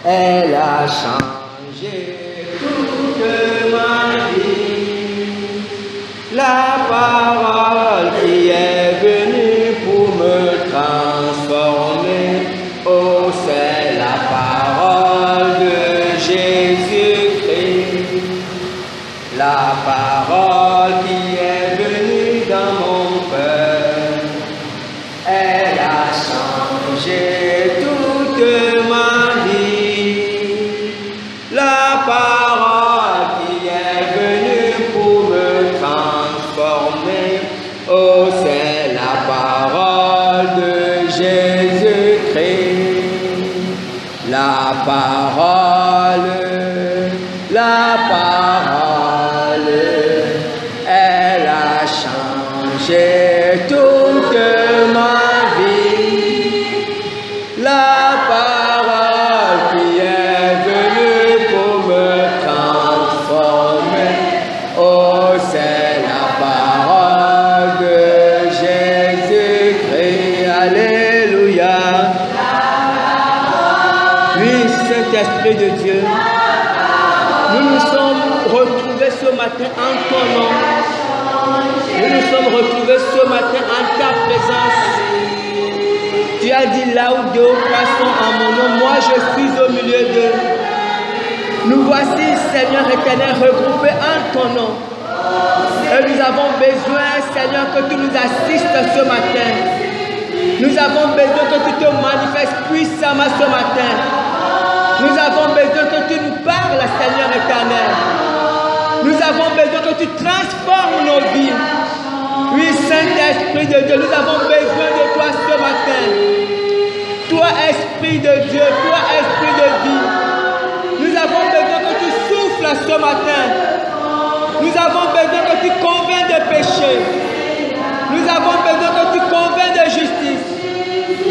Elle a changé toute ma vie. La parole qui est venue pour me transformer. Oh, c'est la parole de Jésus-Christ. La parole qui est venue dans mon cœur. Elle a changé toute ma vie. La parole qui est venue pour me transformer. Oh, c'est la parole de Jésus-Christ. La parole, elle a changé toute ma vie. La parole qui est venue pour me transformer. Oh, c'est la parole de Jésus-Christ. Alléluia. Oui, Saint-Esprit de Dieu, nous nous sommes retrouvés ce matin en ton nom. Nous nous sommes retrouvés ce matin en ta présence. Tu as dit là où deux ou trois sont en mon nom, moi je suis au milieu d'eux. Nous voici, Seigneur éternel, regroupés en ton nom. Et nous avons besoin, Seigneur, que tu nous assistes ce matin. Nous avons besoin que tu te manifestes puissamment ce matin. Nous avons besoin que tu nous parles, Seigneur éternel. Nous avons besoin que tu transformes nos vies. Oui, Saint-Esprit de Dieu, nous avons besoin de toi ce matin. Toi, Esprit de Dieu, toi, Esprit de vie. Nous avons besoin que tu souffles ce matin. Nous avons besoin que tu convaincs de péché. Nous avons besoin que tu convaincs de justice.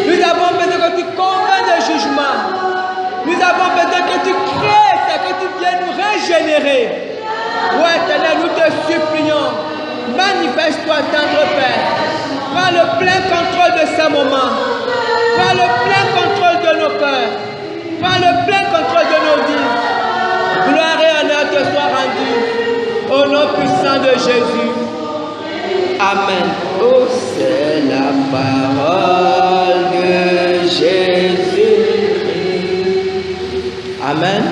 Nous avons besoin que tu convaincs de jugement. Nous avons besoin que tu crées, que tu viennes nous régénérer. Oui, Éternel, nous te supplions. Manifeste-toi, tendre Père. Prends le plein contrôle de ce moment. Prends le plein contrôle de nos cœurs. Prends le plein contrôle de nos vies. Gloire et honneur te soit rendu. Au nom puissant de Jésus. Amen. Oh, c'est la parole de Jésus. Amen.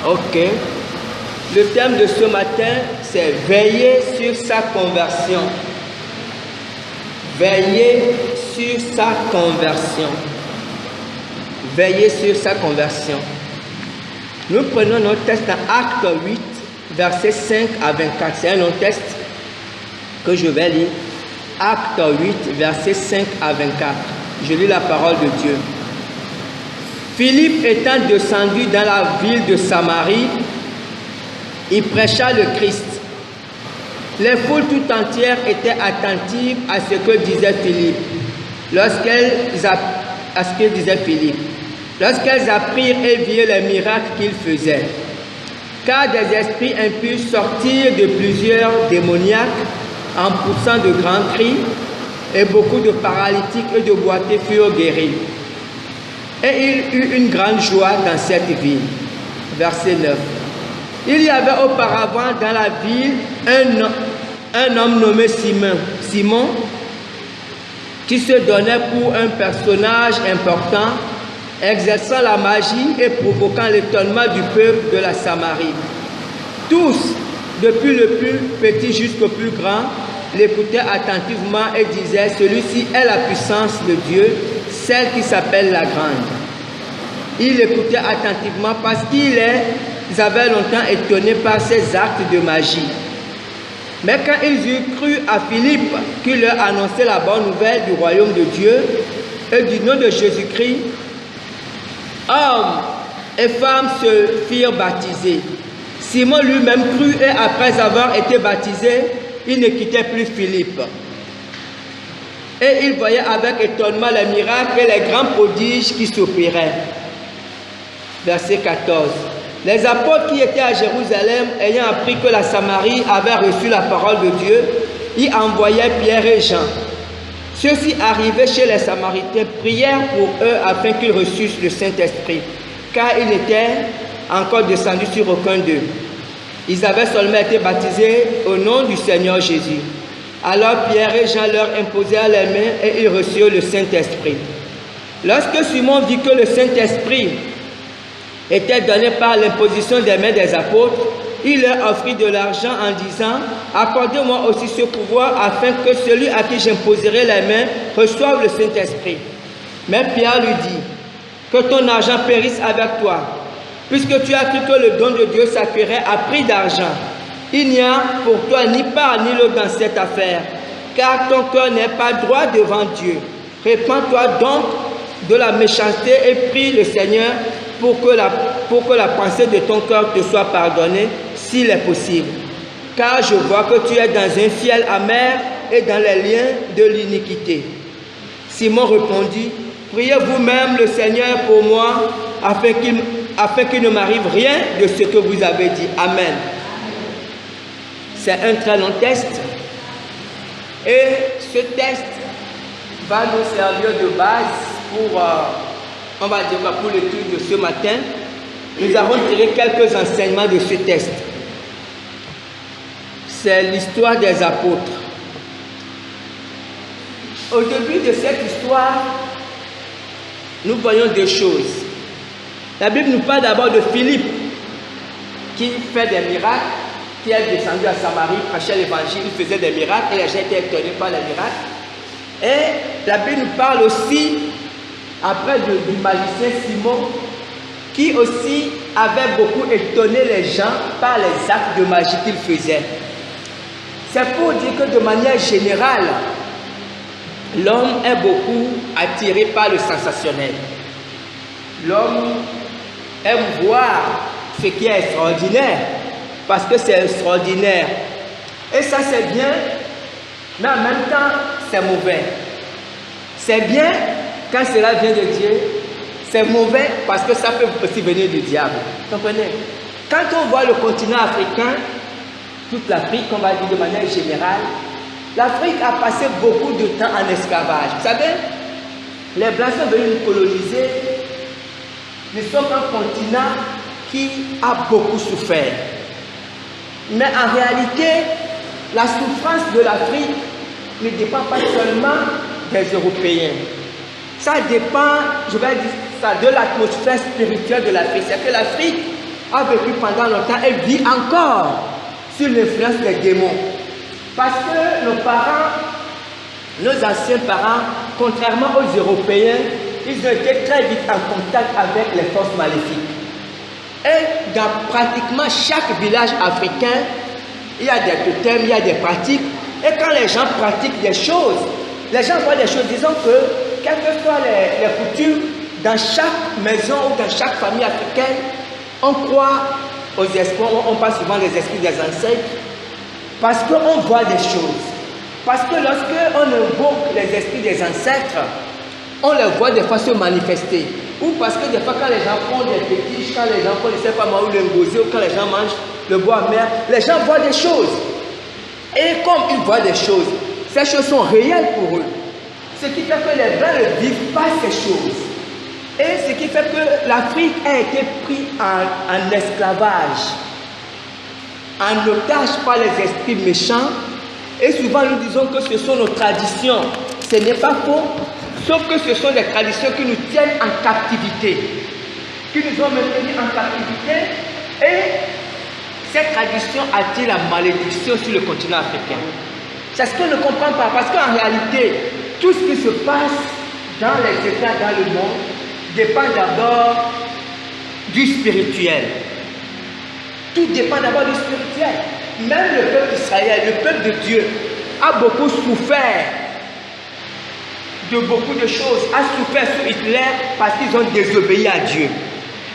Ok. Le thème de ce matin, c'est veiller sur sa conversion. Veiller sur sa conversion. Veiller sur sa conversion. Nous prenons notre texte en Acte 8, versets 5 à 24. C'est un long texte que je vais lire. Acte 8, versets 5 à 24. Je lis la parole de Dieu. Philippe étant descendu dans la ville de Samarie, il prêcha le Christ. Les foules tout entières étaient attentives à ce que disait Philippe. Lorsqu'elles apprirent et virent les miracles qu'il faisait. Car des esprits impurs sortirent de plusieurs démoniaques en poussant de grands cris, et beaucoup de paralytiques et de boiteux furent guéris. Et il eut une grande joie dans cette ville. Verset 9. Il y avait auparavant dans la ville un homme nommé Simon, qui se donnait pour un personnage important, exerçant la magie et provoquant l'étonnement du peuple de la Samarie. Tous, depuis le plus petit jusqu'au plus grand, l'écoutaient attentivement et disaient: celui-ci est la puissance de Dieu, celle qui s'appelle la grande. Ils l'écoutaient attentivement parce qu'ils avaient longtemps étonné par ses actes de magie. Mais quand ils eurent cru à Philippe, qui leur annonçait la bonne nouvelle du royaume de Dieu et du nom de Jésus-Christ, hommes et femmes se firent baptiser. Simon lui-même crut et après avoir été baptisé, il ne quittait plus Philippe. Et il voyait avec étonnement les miracles et les grands prodiges qui s'opéraient. Verset 14. Les apôtres qui étaient à Jérusalem, ayant appris que la Samarie avait reçu la parole de Dieu, y envoyaient Pierre et Jean. Ceux-ci arrivés chez les Samaritains prièrent pour eux afin qu'ils reçussent le Saint-Esprit, car ils n'étaient encore descendus sur aucun d'eux. Ils avaient seulement été baptisés au nom du Seigneur Jésus. Alors Pierre et Jean leur imposèrent les mains et ils reçurent le Saint-Esprit. Lorsque Simon vit que le Saint-Esprit était donné par l'imposition des mains des apôtres, il leur offrit de l'argent en disant « Accordez-moi aussi ce pouvoir afin que celui à qui j'imposerai les mains reçoive le Saint-Esprit. » Mais Pierre lui dit « Que ton argent périsse avec toi, puisque tu as cru que le don de Dieu s'acquérait à prix d'argent. Il n'y a pour toi ni part ni lot dans cette affaire, car ton cœur n'est pas droit devant Dieu. Répands-toi donc de la méchanceté et prie le Seigneur pour que la pensée de ton cœur te soit pardonnée, s'il est possible. Car je vois que tu es dans un fiel amer et dans les liens de l'iniquité. » Simon répondit, « Priez vous-même le Seigneur pour moi, afin qu'il ne m'arrive rien de ce que vous avez dit. Amen. » C'est un très long texte. Et ce texte va nous servir de base pour, on va dire, pour l'étude de ce matin. Nous avons tiré quelques enseignements de ce texte. C'est l'histoire des apôtres. Au début de cette histoire, nous voyons deux choses. La Bible nous parle d'abord de Philippe, qui fait des miracles, qui est descendu à Samarie, prêchait l'évangile, il faisait des miracles, et les gens étaient étonnés par les miracles. Et la Bible nous parle aussi, après du magicien Simon, qui aussi avait beaucoup étonné les gens par les actes de magie qu'il faisait. C'est pour dire que de manière générale, l'homme est beaucoup attiré par le sensationnel. L'homme aime voir ce qui est extraordinaire, parce que c'est extraordinaire. Et ça c'est bien, mais en même temps c'est mauvais. C'est bien quand cela vient de Dieu, c'est mauvais parce que ça peut aussi venir du diable. Vous comprenez? Quand on voit le continent africain, toute l'Afrique, on va dire de manière générale, l'Afrique a passé beaucoup de temps en esclavage. Vous savez, les Blancs sont venus nous coloniser. Nous sommes un continent qui a beaucoup souffert. Mais en réalité, la souffrance de l'Afrique ne dépend pas seulement des Européens. Ça dépend, je vais dire ça, de l'atmosphère spirituelle de l'Afrique. C'est que l'Afrique a vécu pendant longtemps et vit encore sur l'influence des démons. Parce que nos parents, nos anciens parents, contrairement aux Européens, ils ont été très vite en contact avec les forces maléfiques. Et dans pratiquement chaque village africain, il y a des totems, il y a des pratiques. Et quand les gens pratiquent des choses, les gens voient des choses, disons que, quelles que soient les coutumes, dans chaque maison ou dans chaque famille africaine, on croit aux esprits, on parle souvent des esprits des ancêtres, parce qu'on voit des choses. Parce que lorsque on invoque les esprits des ancêtres, on les voit des fois se manifester. Ou parce que des fois quand les gens font des fétiches, quand les gens font, je ne sais pas moi, ou le ngosé, ou quand les gens mangent le bois amer, les gens voient des choses. Et comme ils voient des choses, ces choses sont réelles pour eux. Ce qui fait que les Blancs ne vivent pas ces choses. Et ce qui fait que l'Afrique a été prise en esclavage, en otage par les esprits méchants. Et souvent nous disons que ce sont nos traditions. Ce n'est pas faux, sauf que ce sont des traditions qui nous tiennent en captivité, qui nous ont maintenus en captivité. Et cette tradition attire la malédiction sur le continent africain. C'est ce qu'on ne comprend pas, parce qu'en réalité, tout ce qui se passe dans les États, dans le monde, dépend d'abord du spirituel. Tout dépend d'abord du spirituel. Même le peuple d'Israël, le peuple de Dieu, a beaucoup souffert de beaucoup de choses, a souffert sous Hitler parce qu'ils ont désobéi à Dieu.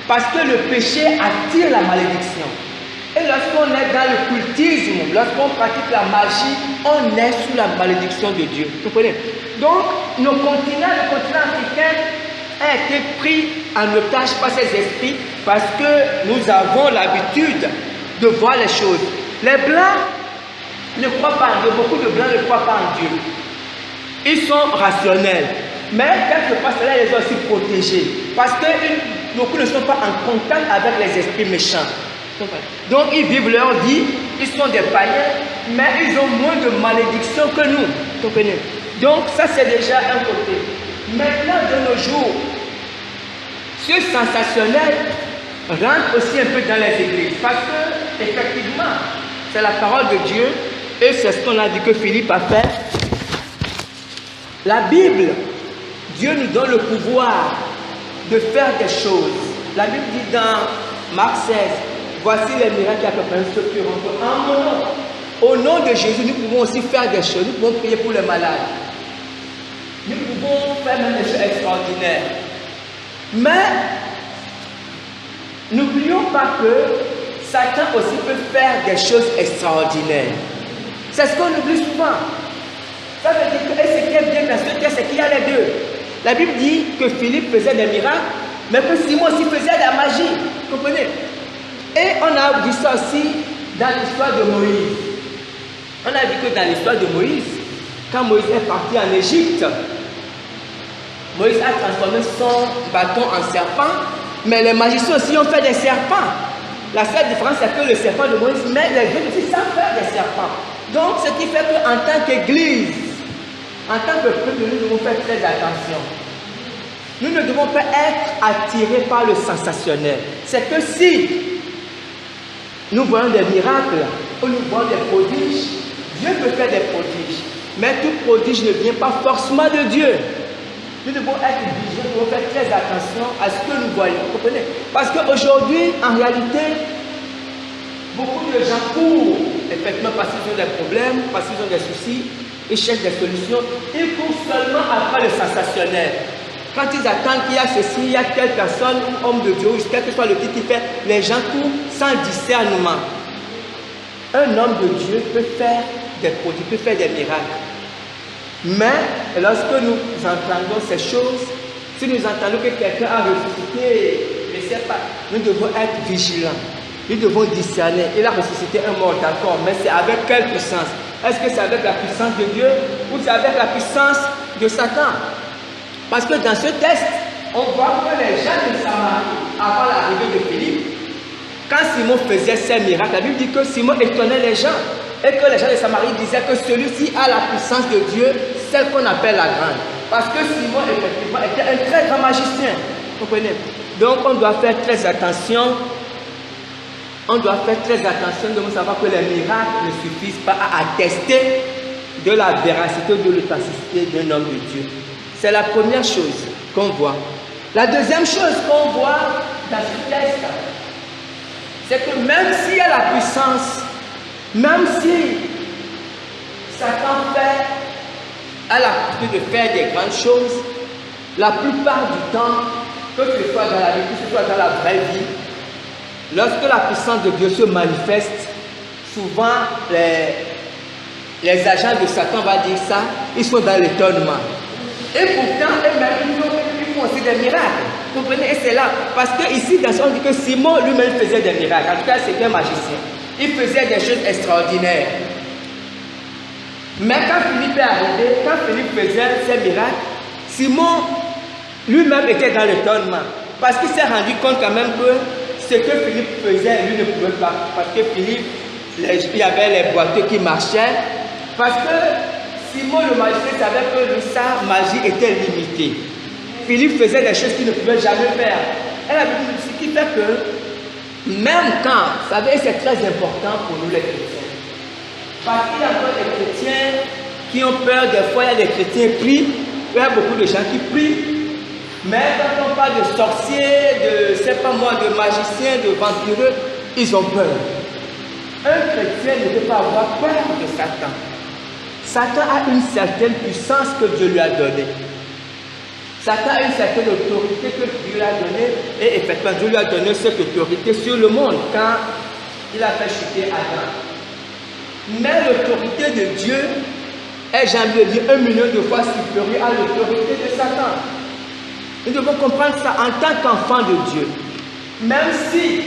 Parce que le péché attire la malédiction. Et lorsqu'on est dans le cultisme, lorsqu'on pratique la magie, on est sous la malédiction de Dieu. Vous comprenez? Donc, le continent africain a été pris en otage par ces esprits parce que nous avons l'habitude de voir les choses. Les Blancs ne croient pas en Dieu, beaucoup de Blancs ne croient pas en Dieu. ils sont rationnels. Mais quelque part, cela les a aussi protégés. Parce que beaucoup ne sont pas en contact avec les esprits méchants. Donc, ils vivent leur vie, ils sont des païens, mais ils ont moins de malédictions que nous. Comprenez? Donc, ça, c'est déjà un côté. Maintenant, de nos jours, ce sensationnel rentre aussi un peu dans les églises. Parce que, effectivement, c'est la parole de Dieu, et c'est ce qu'on a dit que Philippe a fait. La Bible, Dieu nous donne le pouvoir de faire des choses. La Bible dit dans Marc 16, voici les miracles qui accompagnent ceux qui rentrent en mon nom. Au nom de Jésus, nous pouvons aussi faire des choses. Nous pouvons prier pour les malades. Nous pouvons faire même des choses extraordinaires. Mais, n'oublions pas que Satan aussi peut faire des choses extraordinaires. C'est ce qu'on oublie souvent. Ça veut dire que ce qui est bien dans ce texte, c'est qu'il y a les deux. La Bible dit que Philippe faisait des miracles, mais que Simon aussi faisait de la magie. Vous comprenez? Et on a vu ça aussi dans l'histoire de Moïse. On a vu que dans l'histoire de Moïse, quand Moïse est parti en Égypte, Moïse a transformé son bâton en serpent, mais les magiciens aussi ont fait des serpents. La seule différence, c'est que le serpent de Moïse, mais les autres aussi savent faire des serpents. Donc, ce qui fait qu'en tant qu'Église, en tant que peuple, nous devons faire très attention. Nous ne devons pas être attirés par le sensationnel. C'est que si nous voyons des miracles ou nous voyons des prodiges, Dieu peut faire des prodiges. Mais tout prodige ne vient pas forcément de Dieu. Nous devons être vigilants, nous devons faire très attention à ce que nous voyons. Vous comprenez? Parce qu'aujourd'hui, en réalité, beaucoup de gens courent, effectivement, parce qu'ils ont des problèmes, parce qu'ils ont des soucis, ils cherchent des solutions, ils courent seulement après le sensationnel. Quand ils attendent qu'il y a ceci, il y a telle personne, ou homme de Dieu, ou quel que soit le titre qu'il fait, les gens courent sans discernement. Un homme de Dieu peut faire des prodiges, peut faire des miracles. Mais lorsque nous entendons ces choses, si nous entendons que quelqu'un a ressuscité, je ne sais pas, nous devons être vigilants. Nous devons discerner. Il a ressuscité un mort, d'accord, mais c'est avec quelle puissance? Est-ce que c'est avec la puissance de Dieu ou c'est avec la puissance de Satan? Parce que dans ce texte, on voit que les gens de Samarie, avant l'arrivée de Philippe, quand Simon faisait ses miracles, la Bible dit que Simon étonnait les gens et que les gens de Samarie disaient que celui-ci a la puissance de Dieu, celle qu'on appelle la grande. Parce que Simon, effectivement, était un très grand magicien. Vous comprenez? Donc, on doit faire très attention. On doit faire très attention de savoir que les miracles ne suffisent pas à attester de la véracité, de l'authenticité d'un homme de Dieu. C'est la première chose qu'on voit. La deuxième chose qu'on voit dans ce texte, c'est que même s'il y a la puissance, même si Satan a la possibilité de faire des grandes choses, la plupart du temps, que ce soit dans la vie, que ce soit dans la vraie vie, lorsque la puissance de Dieu se manifeste, souvent les agents de Satan, on va dire ça, ils sont dans l'étonnement. Et pourtant, eux-mêmes, ils font aussi des miracles. Vous comprenez? Et c'est là. Parce qu'ici, dans ce on dit que Simon lui-même faisait des miracles. En tout cas, c'était un magicien. Il faisait des choses extraordinaires. Mais quand Philippe est arrivé, quand Philippe faisait ces miracles, Simon lui-même était dans l'étonnement. Parce qu'il s'est rendu compte quand même que ce que Philippe faisait, lui ne pouvait pas. Parce que Philippe, il y avait les boiteux qui marchaient. Parce que Simon le magicien savait que sa magie était limitée. Philippe faisait des choses qu'il ne pouvait jamais faire. Et la Bible dit ce qui fait que, même quand, vous savez, c'est très important pour nous les chrétiens. Parce qu'il y a encore des chrétiens qui ont peur, des fois il y a des chrétiens qui prient, il y a beaucoup de gens qui prient. Mais quand on parle de sorciers, de, je sais pas moi, de magiciens, de vampireux, ils ont peur. Un chrétien ne peut pas avoir peur de Satan. Satan a une certaine puissance que Dieu lui a donnée. Satan a une certaine autorité que Dieu lui a donnée. Et effectivement, Dieu lui a donné cette autorité sur le monde quand il a fait chuter Adam. Mais l'autorité de Dieu est, j'ai envie de dire, 1 million de fois supérieure à l'autorité de Satan. Nous devons comprendre ça en tant qu'enfant de Dieu. Même si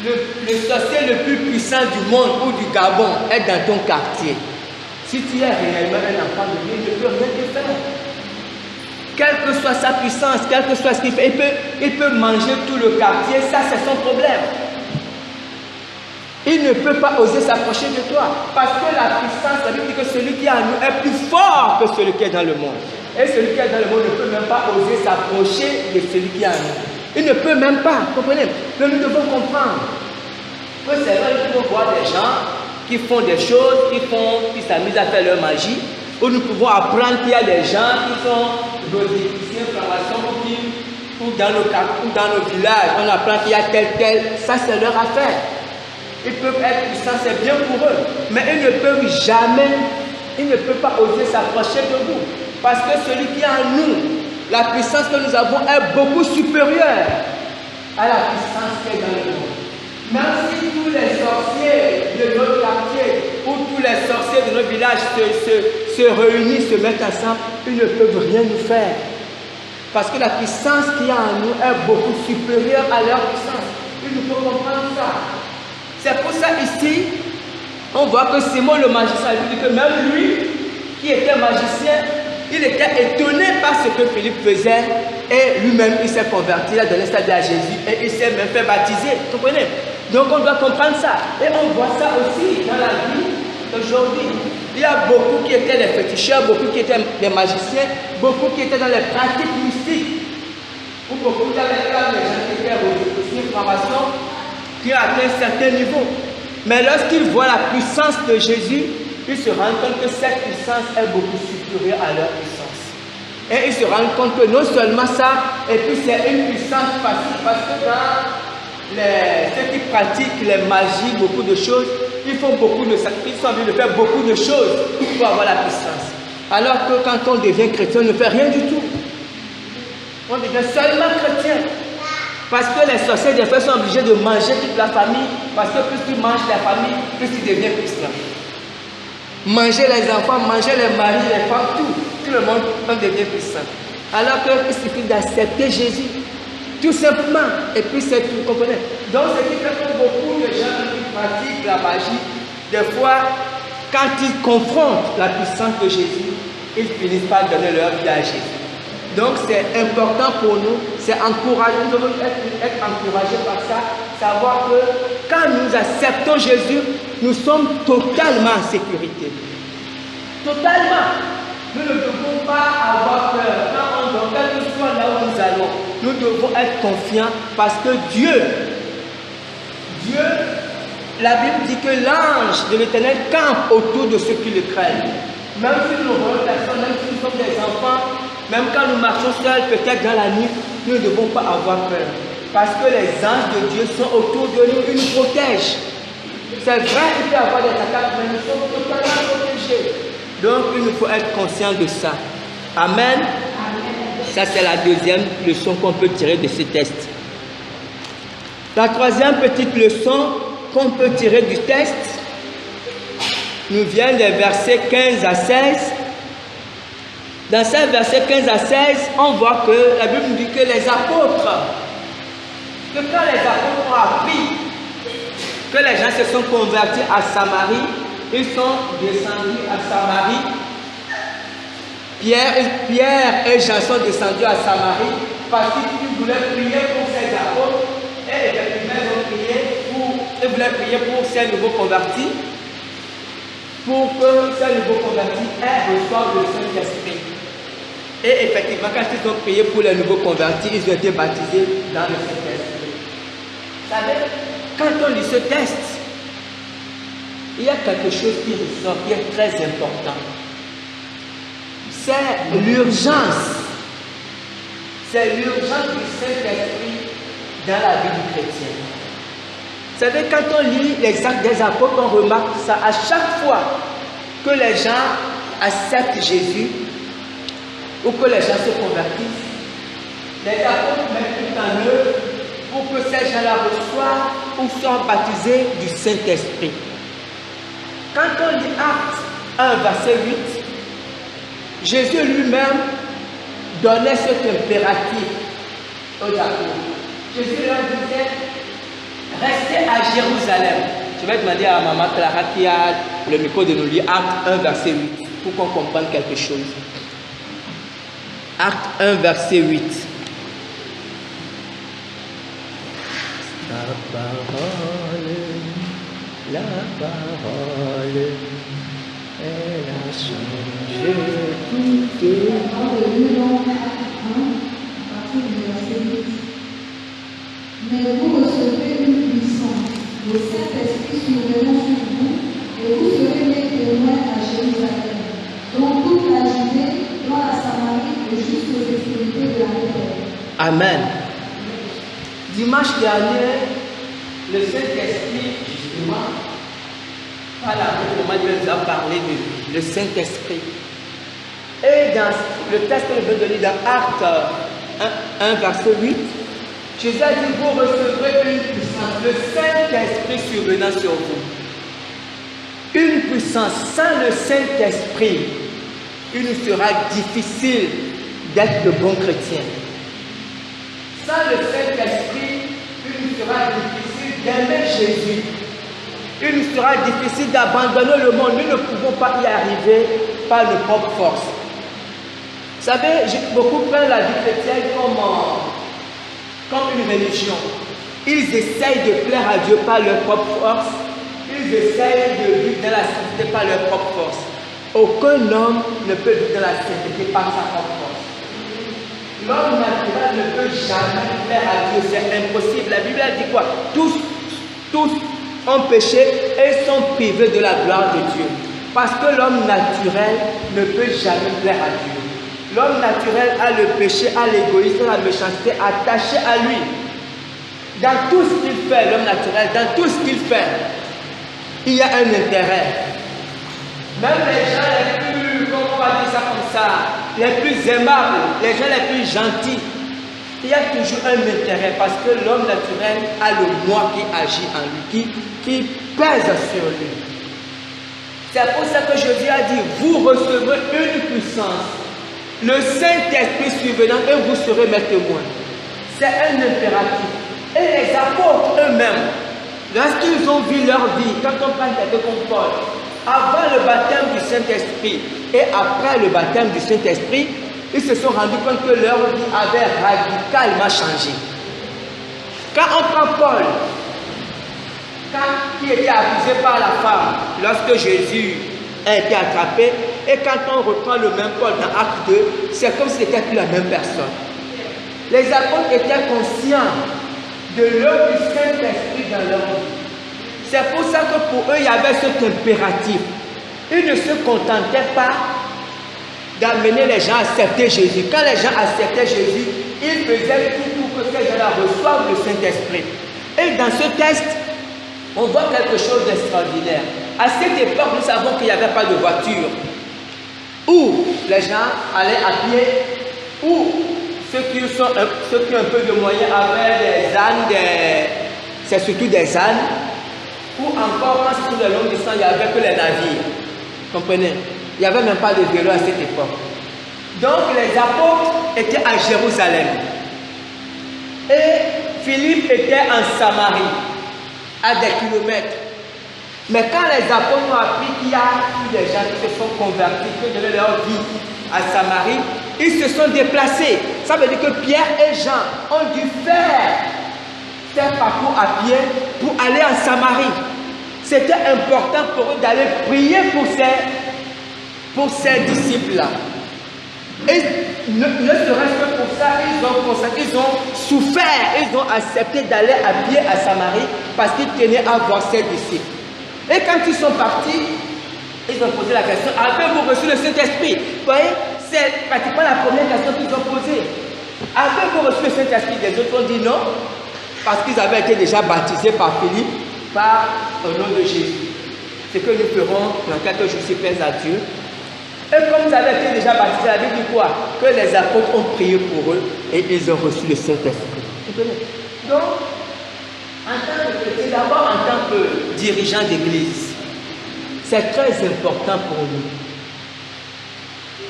le sorcier le plus puissant du monde ou du Gabon est dans ton quartier, Si tu es réellement un enfant de Dieu, il ne peut rien te faire. Quelle que soit sa puissance, quel que soit ce qu'il fait, il peut manger tout le quartier, ça c'est son problème. Il ne peut pas oser s'approcher de toi. Parce que la puissance, ça veut dire que celui qui est en nous est plus fort que celui qui est dans le monde. Et celui qui est dans le monde ne peut même pas oser s'approcher de celui qui est en nous. Il ne peut même pas, comprenez? Mais nous devons comprendre que c'est vrai que nous pouvons voir des gens qui font des choses, qui s'amusent à faire leur magie, où nous pouvons apprendre qu'il y a des gens qui sont nos techniciens de formation ou dans nos villages, on apprend qu'il y a tel, ça c'est leur affaire. Ils peuvent être puissants, c'est bien pour eux, mais ils ne peuvent jamais, ils ne peuvent pas oser s'approcher de vous. Parce que celui qui est en nous, la puissance que nous avons est beaucoup supérieure à la puissance qui est dans le monde. Même si tous les sorciers de notre quartier ou tous les sorciers de notre village se réunissent, se mettent ensemble, ils ne peuvent rien nous faire. Parce que la puissance qui est en nous est beaucoup supérieure à leur puissance. Il nous faut comprendre ça. C'est pour ça ici, on voit que Simon le magicien, il dit que même lui, qui était magicien, il était étonné par ce que Philippe faisait et lui-même il s'est converti, il a donné sa vie à Jésus et il s'est même fait baptiser. Vous comprenez? Donc on doit comprendre ça. Et on voit ça aussi dans la vie d'aujourd'hui. Il y a beaucoup qui étaient des féticheurs, beaucoup qui étaient des magiciens, beaucoup qui étaient dans les pratiques mystiques. Ou beaucoup avec les gens qui étaient aussi une formation qui ont atteint un certain niveau. Mais lorsqu'ils voient la puissance de Jésus, ils se rendent compte que cette puissance est beaucoup supérieure à leur puissance. Et ils se rendent compte que non seulement ça, et puis c'est une puissance facile, parce que dans ceux qui pratiquent les magies, beaucoup de choses, ils font beaucoup de sacrifices, ils sont obligés de faire beaucoup de choses pour avoir la puissance. Alors que quand on devient chrétien, on ne fait rien du tout. On devient seulement chrétien. Parce que les sorciers, des fois, sont obligés de manger toute la famille, parce que plus tu manges la famille, plus tu deviens puissant. Manger les enfants, manger les maris, les femmes, tout le monde, on devient puissant. Alors qu'il suffit d'accepter Jésus. Tout simplement, et puis c'est tout, vous comprenez? Donc, ce qui fait que beaucoup de gens qui pratiquent la magie, des fois, quand ils confrontent la puissance de Jésus, ils finissent par donner leur vie à Jésus. Donc, c'est important pour nous, c'est encourageant, nous devons être encouragés par ça, savoir que quand nous acceptons Jésus, nous sommes totalement en sécurité. Totalement. Nous ne devons pas avoir peur. Quand on doit, quel que soit là où nous allons, nous devons être confiants parce que Dieu, la Bible dit que l'ange de l'Éternel campe autour de ceux qui le craignent. Même si nous voyons personne, même si nous sommes des enfants, même quand nous marchons seuls, peut-être dans la nuit, nous ne devons pas avoir peur. Parce que les anges de Dieu sont autour de nous, ils nous protègent. C'est vrai qu'il peut y avoir des attaques, mais nous sommes totalement protégés. Donc, il nous faut être conscient de ça. Amen. Ça, c'est la deuxième leçon qu'on peut tirer de ce test. La troisième petite leçon qu'on peut tirer du test nous vient des versets 15 à 16. Dans ces versets 15 à 16, on voit que la Bible nous dit que les apôtres, que quand les apôtres ont appris que les gens se sont convertis à Samarie, ils sont descendus à Samarie. Pierre et Jean sont descendus à Samarie parce qu'ils voulaient prier pour ces apôtres et effectivement ils voulaient prier pour ces nouveaux convertis pour que ces nouveaux convertis reçoivent le Saint-Esprit. Et effectivement, quand ils ont prié pour les nouveaux convertis, ils ont été baptisés dans le Saint-Esprit. Vous savez, quand on lit ce texte, il y a quelque chose qui ressort, qui est très important. C'est l'urgence. C'est l'urgence du Saint-Esprit dans la vie du chrétien. Vous savez, quand on lit les actes des apôtres, on remarque ça. À chaque fois que les gens acceptent Jésus, ou que les gens se convertissent, les apôtres mettent tout en œuvre pour que ces gens-là reçoivent ou soient baptisés du Saint-Esprit. Quand on lit Actes 1, verset 8, Jésus lui-même donnait cet impératif aux apôtres. Jésus leur disait, restez à Jérusalem. Je vais demander à maman Clara qui a le micro de nous lire Acte 1, verset 8, pour qu'on comprenne quelque chose. Acte 1, verset 8. La parole, elle a changé tout. Mais vous recevrez une puissance, le Saint-Esprit survenant sur vous, et vous serez mes témoins à Jérusalem, dans toute la Judée, dans la Samarie et jusqu'aux extrémités de la terre. Amen. Dimanche dernier, le Saint-Esprit, justement, par la moment, Dieu nous a parlé de le Saint-Esprit. Et dans le texte que je veux donner dans Acte 1, verset 8, Jésus a dit, vous recevrez une puissance, le Saint-Esprit survenant sur vous. Une puissance. Sans le Saint-Esprit, il nous sera difficile d'être de bons chrétiens. Sans le Saint-Esprit, il nous sera difficile d'aimer Jésus. Il nous sera difficile d'abandonner le monde. Nous ne pouvons pas y arriver par nos propres forces. Vous savez, beaucoup prennent la vie chrétienne comme une religion. Ils essayent de plaire à Dieu par leur propre force. Ils essayent de vivre dans la sainteté par leur propre force. Aucun homme ne peut vivre dans la sainteté par sa propre force. L'homme naturel ne peut jamais plaire à Dieu. C'est impossible. La Bible dit quoi? Tous ont péché et sont privés de la gloire de Dieu. Parce que l'homme naturel ne peut jamais plaire à Dieu. L'homme naturel a le péché, a l'égoïsme, a la méchanceté attachée à lui. Dans tout ce qu'il fait, l'homme naturel, dans tout ce qu'il fait, il y a un intérêt. Même les gens les plus, comment on va dire ça comme ça, les plus aimables, les gens les plus gentils, il y a toujours un intérêt parce que l'homme naturel a le moi qui agit en lui, qui pèse sur lui. C'est pour ça que Jésus a dit, vous recevrez une puissance. Le Saint-Esprit survenant et vous serez mes témoins. C'est un impératif. Et les apôtres eux-mêmes, lorsqu'ils ont vu leur vie, quand on prend quelqu'un comme Paul, avant le baptême du Saint-Esprit et après le baptême du Saint-Esprit, ils se sont rendus compte que leur vie avait radicalement changé. Quand on prend Paul, qui était accusé par la femme, lorsque Jésus a été attrapé, et quand on reprend le même Paul dans Acte 2, c'est comme si c'était plus la même personne. Les apôtres étaient conscients de l'œuvre du Saint-Esprit dans leur vie. C'est pour ça que pour eux, il y avait cet impératif. Ils ne se contentaient pas d'amener les gens à accepter Jésus. Quand les gens acceptaient Jésus, ils faisaient tout pour que ces gens-là reçoivent le Saint-Esprit. Et dans ce texte, on voit quelque chose d'extraordinaire. À cette époque, nous savons qu'il n'y avait pas de voiture. Où les gens allaient à pied, ou ceux qui ont un peu de moyens avaient des ânes, c'est surtout des ânes, ou encore quand c'est sur de longues distances, il n'y avait que les navires. Comprenez? Il n'y avait même pas de vélo à cette époque. Donc les apôtres étaient à Jérusalem. Et Philippe était en Samarie, à des kilomètres. Mais quand les apôtres ont appris qu'il y a eu des gens qui se sont convertis, qui donnaient leur vie à Samarie, ils se sont déplacés. Ça veut dire que Pierre et Jean ont dû faire un parcours à pied pour aller en Samarie. C'était important pour eux d'aller prier pour ces disciples-là. Et ne serait-ce que pour ça, ils ont souffert, ils ont accepté d'aller à pied à Samarie parce qu'ils tenaient à voir ses disciples. Et quand ils sont partis, ils ont posé la question, avez-vous reçu le Saint-Esprit? Vous voyez, c'est pratiquement la première question qu'ils ont posée. Avez-vous reçu le Saint-Esprit? Les autres ont dit non, parce qu'ils avaient été déjà baptisés par Philippe, au nom de Jésus. C'est que nous ferons dans quelques jours si plaise à Dieu. Et comme ils avaient été déjà baptisés, la Bible dit quoi? Que les apôtres ont prié pour eux et ils ont reçu le Saint-Esprit. Donc, en tant que chrétien, d'abord en tant que dirigeant d'église, c'est très important pour nous.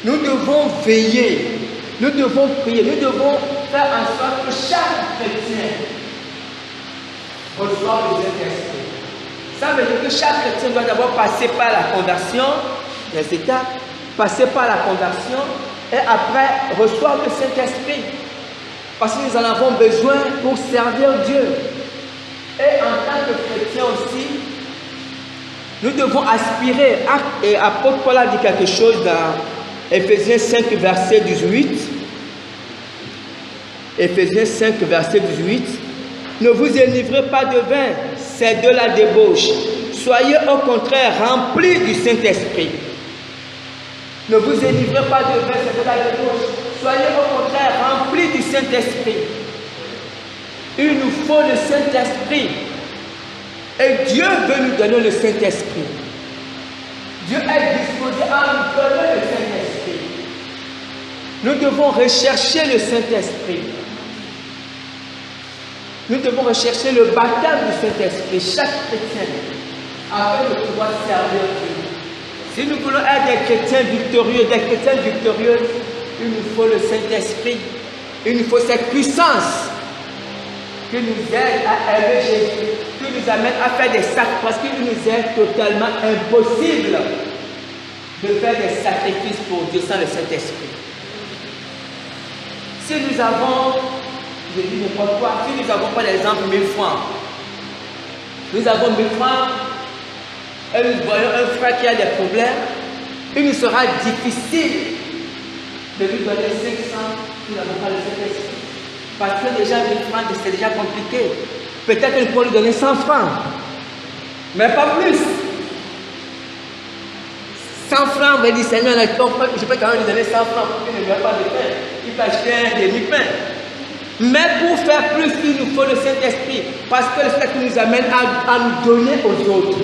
Nous devons veiller, nous devons prier, nous devons faire en sorte que chaque chrétien reçoive le Saint-Esprit. Ça veut dire que chaque chrétien doit d'abord passer par la conversion, les étapes, passer par la conversion et après recevoir le Saint-Esprit. Parce que nous en avons besoin pour servir Dieu. Et en tant que chrétien aussi, nous devons aspirer. Et apôtre Paul a dit quelque chose dans Éphésiens 5, verset 18. Éphésiens 5, verset 18. Ne vous enivrez pas de vin, c'est de la débauche. Soyez au contraire remplis du Saint-Esprit. Ne vous enivrez pas de vin, c'est de la débauche. Soyez au contraire remplis du Saint-Esprit. Il nous faut le Saint-Esprit. Et Dieu veut nous donner le Saint-Esprit. Dieu est disposé à nous donner le Saint-Esprit. Nous devons rechercher le Saint-Esprit. Nous devons rechercher le baptême du Saint-Esprit, chaque chrétien, afin de pouvoir servir Dieu. Si nous voulons être des chrétiens victorieux, il nous faut le Saint-Esprit. Il nous faut cette puissance qui nous aide à aimer Jésus, qui nous amène à faire des sacrifices, parce qu'il nous est totalement impossible de faire des sacrifices pour Dieu sans le Saint-Esprit. Si nous avons, je dis n'importe quoi, si nous avons par exemple 1000 francs, nous avons 1000 francs, et nous voyons un frère qui a des problèmes, il nous sera difficile de lui donner 500 si nous n'avons pas le Saint-Esprit. Parce que déjà 1000 francs, c'est déjà compliqué. Peut-être qu'il faut lui donner 100 francs, mais pas plus. 100 francs, on va dire, Seigneur, je peux quand même lui donner 100 francs pour qu'il ne meure pas de faim. Il peut acheter un demi-pain. Mais pour faire plus, il nous faut le Saint-Esprit. Parce que le Saint-Esprit nous amène à nous donner aux autres,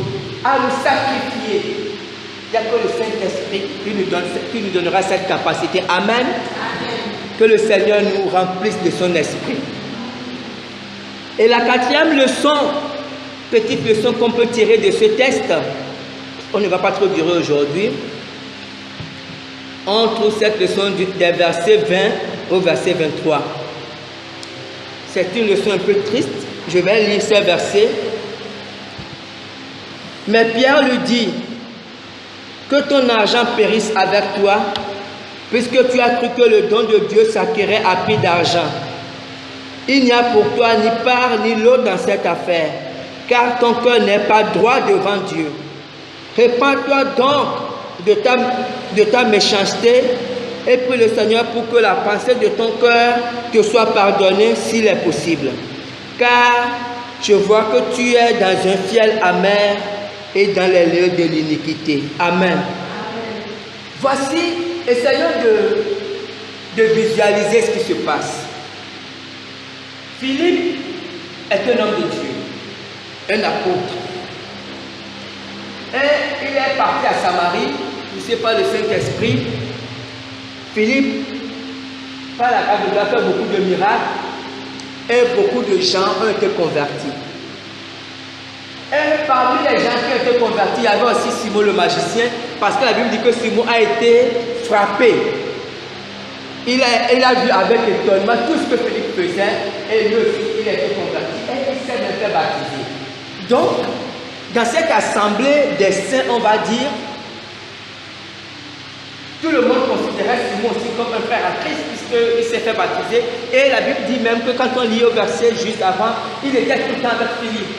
à nous sacrifier. Il n'y a que le Saint-Esprit qui nous donnera cette capacité. Amen. Amen. Que le Seigneur nous remplisse de son esprit. Et la quatrième leçon, petite leçon qu'on peut tirer de ce texte, on ne va pas trop durer aujourd'hui. On trouve cette leçon des versets 20 au verset 23. C'est une leçon un peu triste. Je vais lire ces versets. Mais Pierre lui dit, que ton argent périsse avec toi, puisque tu as cru que le don de Dieu s'acquérait à prix d'argent. Il n'y a pour toi ni part ni lot dans cette affaire, car ton cœur n'est pas droit devant Dieu. Répands-toi donc de ta méchanceté et prie le Seigneur pour que la pensée de ton cœur te soit pardonnée s'il est possible. Car je vois que tu es dans un fiel amer et dans les lieux de l'iniquité. Amen. Amen. Voici, essayons de visualiser ce qui se passe. Philippe est un homme de Dieu, un apôtre. Et il est parti à Samarie, poussé par le Saint-Esprit. Philippe, par la grâce de Dieu, a fait beaucoup de miracles et beaucoup de gens ont été convertis. Et parmi les gens qui ont été convertis, il y avait aussi Simon le magicien, parce que la Bible dit que Simon a été frappé. Il a vu avec étonnement tout ce que Philippe faisait, et lui aussi, il a été converti, et il s'est même fait baptiser. Donc, dans cette assemblée des saints, on va dire, tout le monde considérait Simon aussi comme un frère à Christ, puisqu'il s'est fait baptiser. Et la Bible dit même que quand on lit au verset juste avant, il était tout le temps avec Philippe.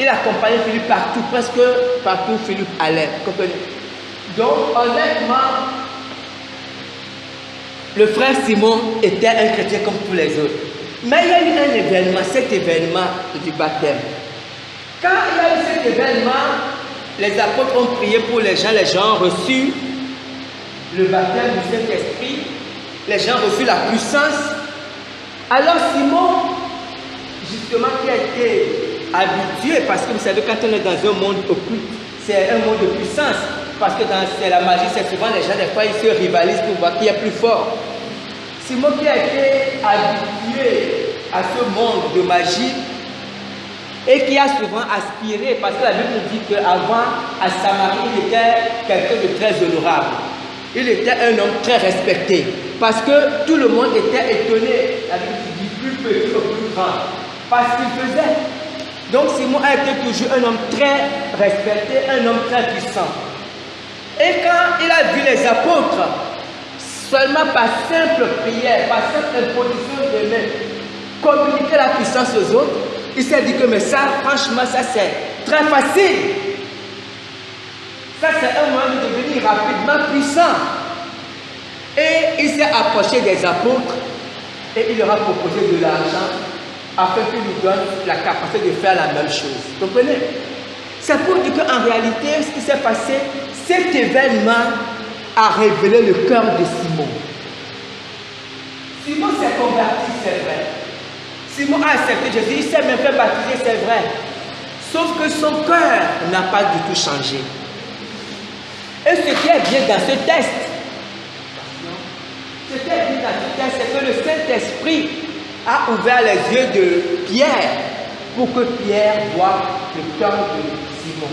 Il accompagnait Philippe partout, presque partout où Philippe allait. Comprenez? Donc, honnêtement, le frère Simon était un chrétien comme tous les autres. Mais il y a eu un événement, cet événement du baptême. Quand il y a eu cet événement, les apôtres ont prié pour les gens ont reçu le baptême du Saint-Esprit, les gens ont reçu la puissance. Alors Simon, justement, qui a été habitué, parce que vous savez, quand on est dans un monde occulte, c'est un monde de puissance, parce que dans la magie, c'est souvent les gens, des fois, ils se rivalisent pour voir qui est plus fort. Simon qui a été habitué à ce monde de magie, et qui a souvent aspiré, parce que la Bible nous dit qu'avant, à Samarie, il était quelqu'un de très honorable. Il était un homme très respecté, parce que tout le monde était étonné, la Bible dit, du plus petit au plus grand, parce qu'il faisait. Donc Simon a été toujours un homme très respecté, un homme très puissant. Et quand il a vu les apôtres, seulement par simple prière, par simple imposition de main, communiquer la puissance aux autres, il s'est dit que mais ça, franchement, ça c'est très facile. Ça c'est un moyen de devenir rapidement puissant. Et il s'est approché des apôtres et il leur a proposé de l'argent afin qu'ils lui donnent la capacité de faire la même chose. Vous comprenez? C'est pour dire qu'en réalité, ce qui s'est passé, cet événement a révélé le cœur de Simon. Simon s'est converti, c'est vrai. Simon a accepté Jésus, il s'est même fait baptiser, c'est vrai. Sauf que son cœur n'a pas du tout changé. Et ce qui est bien dans ce test, c'est que le Saint-Esprit a ouvert les yeux de Pierre pour que Pierre voie le cœur de Simon.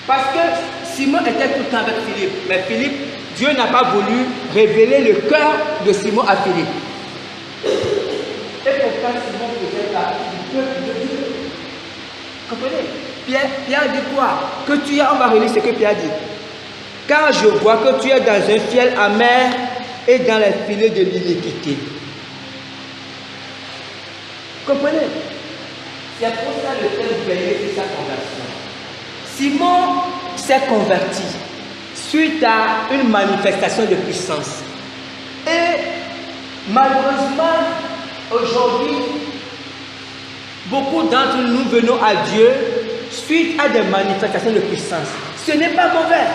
Parce que Simon était tout le temps avec Philippe. Mais Philippe, Dieu n'a pas voulu révéler le cœur de Simon à Philippe. Et pourtant, Simon faisait partie du peuple de Dieu. Comprenez? Pierre dit quoi? Que tu es, on va relire ce que Pierre dit. Car je vois que tu es dans un fiel amer et dans les filets de l'iniquité. Comprenez? C'est pour ça le thème veillé sur sa conversion. Simon s'est converti suite à une manifestation de puissance. Et malheureusement, aujourd'hui, beaucoup d'entre nous venons à Dieu suite à des manifestations de puissance. Ce n'est pas mauvais,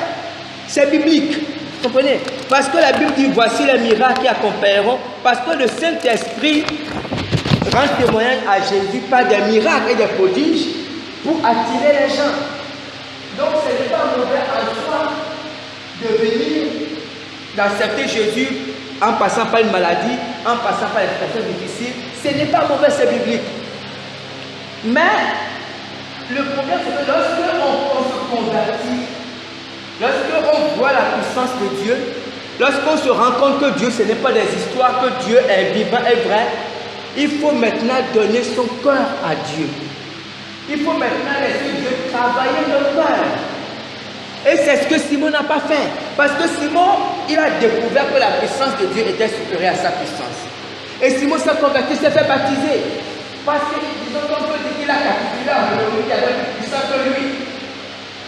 c'est biblique. Vous comprenez? Parce que la Bible dit, voici les miracles qui accompagneront, parce que le Saint-Esprit rend témoignage à Jésus par des miracles et des prodiges pour attirer les gens. Donc ce n'est pas mauvais en soi de venir d'accepter Jésus en passant par une maladie, en passant par une situation difficile. Ce n'est pas mauvais, c'est biblique. Mais le problème c'est que lorsqu'on se convertit, lorsqu'on voit la puissance de Dieu, lorsqu'on se rend compte que Dieu ce n'est pas des histoires, que Dieu est vivant et vrai, il faut maintenant donner son cœur à Dieu. Il faut maintenant laisser Dieu travailler le cœur. Et c'est ce que Simon n'a pas fait. Parce que Simon, il a découvert que la puissance de Dieu était supérieure à sa puissance. Et Simon s'est converti, s'est fait baptiser. Parce que, disons qu'on peut dire qu'il a capitulé à l'autorité, il avait plus puissant que lui.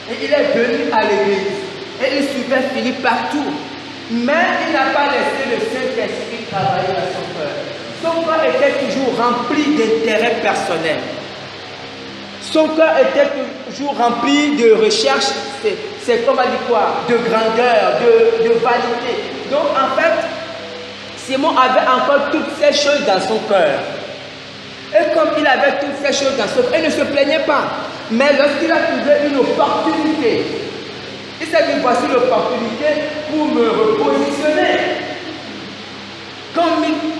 Et il est venu à l'église. Et il suivait Philippe partout. Mais il n'a pas laissé le Saint-Esprit travailler dans son cœur. Son cœur était toujours rempli d'intérêts personnels. Son cœur était toujours rempli de recherches, c'est comme on dit quoi, de grandeur, de vanité. Donc en fait, Simon avait encore toutes ces choses dans son cœur. Et comme il avait toutes ces choses dans son cœur, il ne se plaignait pas. Mais lorsqu'il a trouvé une opportunité, il s'est dit, voici l'opportunité pour me repositionner.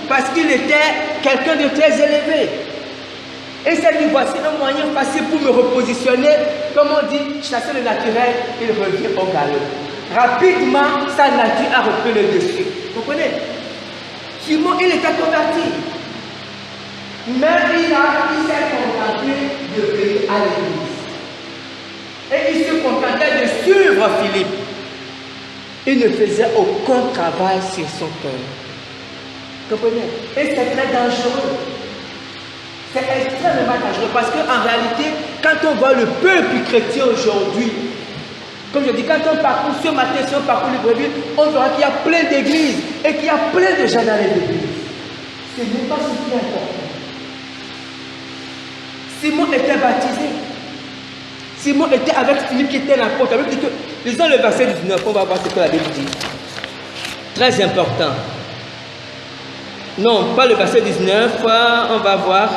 Parce qu'il était quelqu'un de très élevé. Et c'est dit, voici un moyen facile pour me repositionner. Comme on dit, chasser le naturel, il revient au galop. Rapidement, sa nature a repris le dessus. Vous comprenez? Simon, il était converti. Mais il s'est contenté de venir à l'église. Et il se contentait de suivre Philippe. Il ne faisait aucun travail sur son cœur. Vous comprenez? Et c'est très dangereux. C'est extrêmement dangereux parce qu'en réalité, quand on voit le peuple chrétien aujourd'hui, comme je dis, quand on parcourt ce matin, si on parcourt Libreville, on verra qu'il y a plein d'églises et qu'il y a plein de gens dans les églises. Ce n'est pas ce qui est important. Simon était baptisé. Simon était avec Philippe qui était l'apôtre. La Bible dit que, lisons le verset 19, on va voir ce que la Bible dit. Très important. Non, pas le verset 19, on va voir.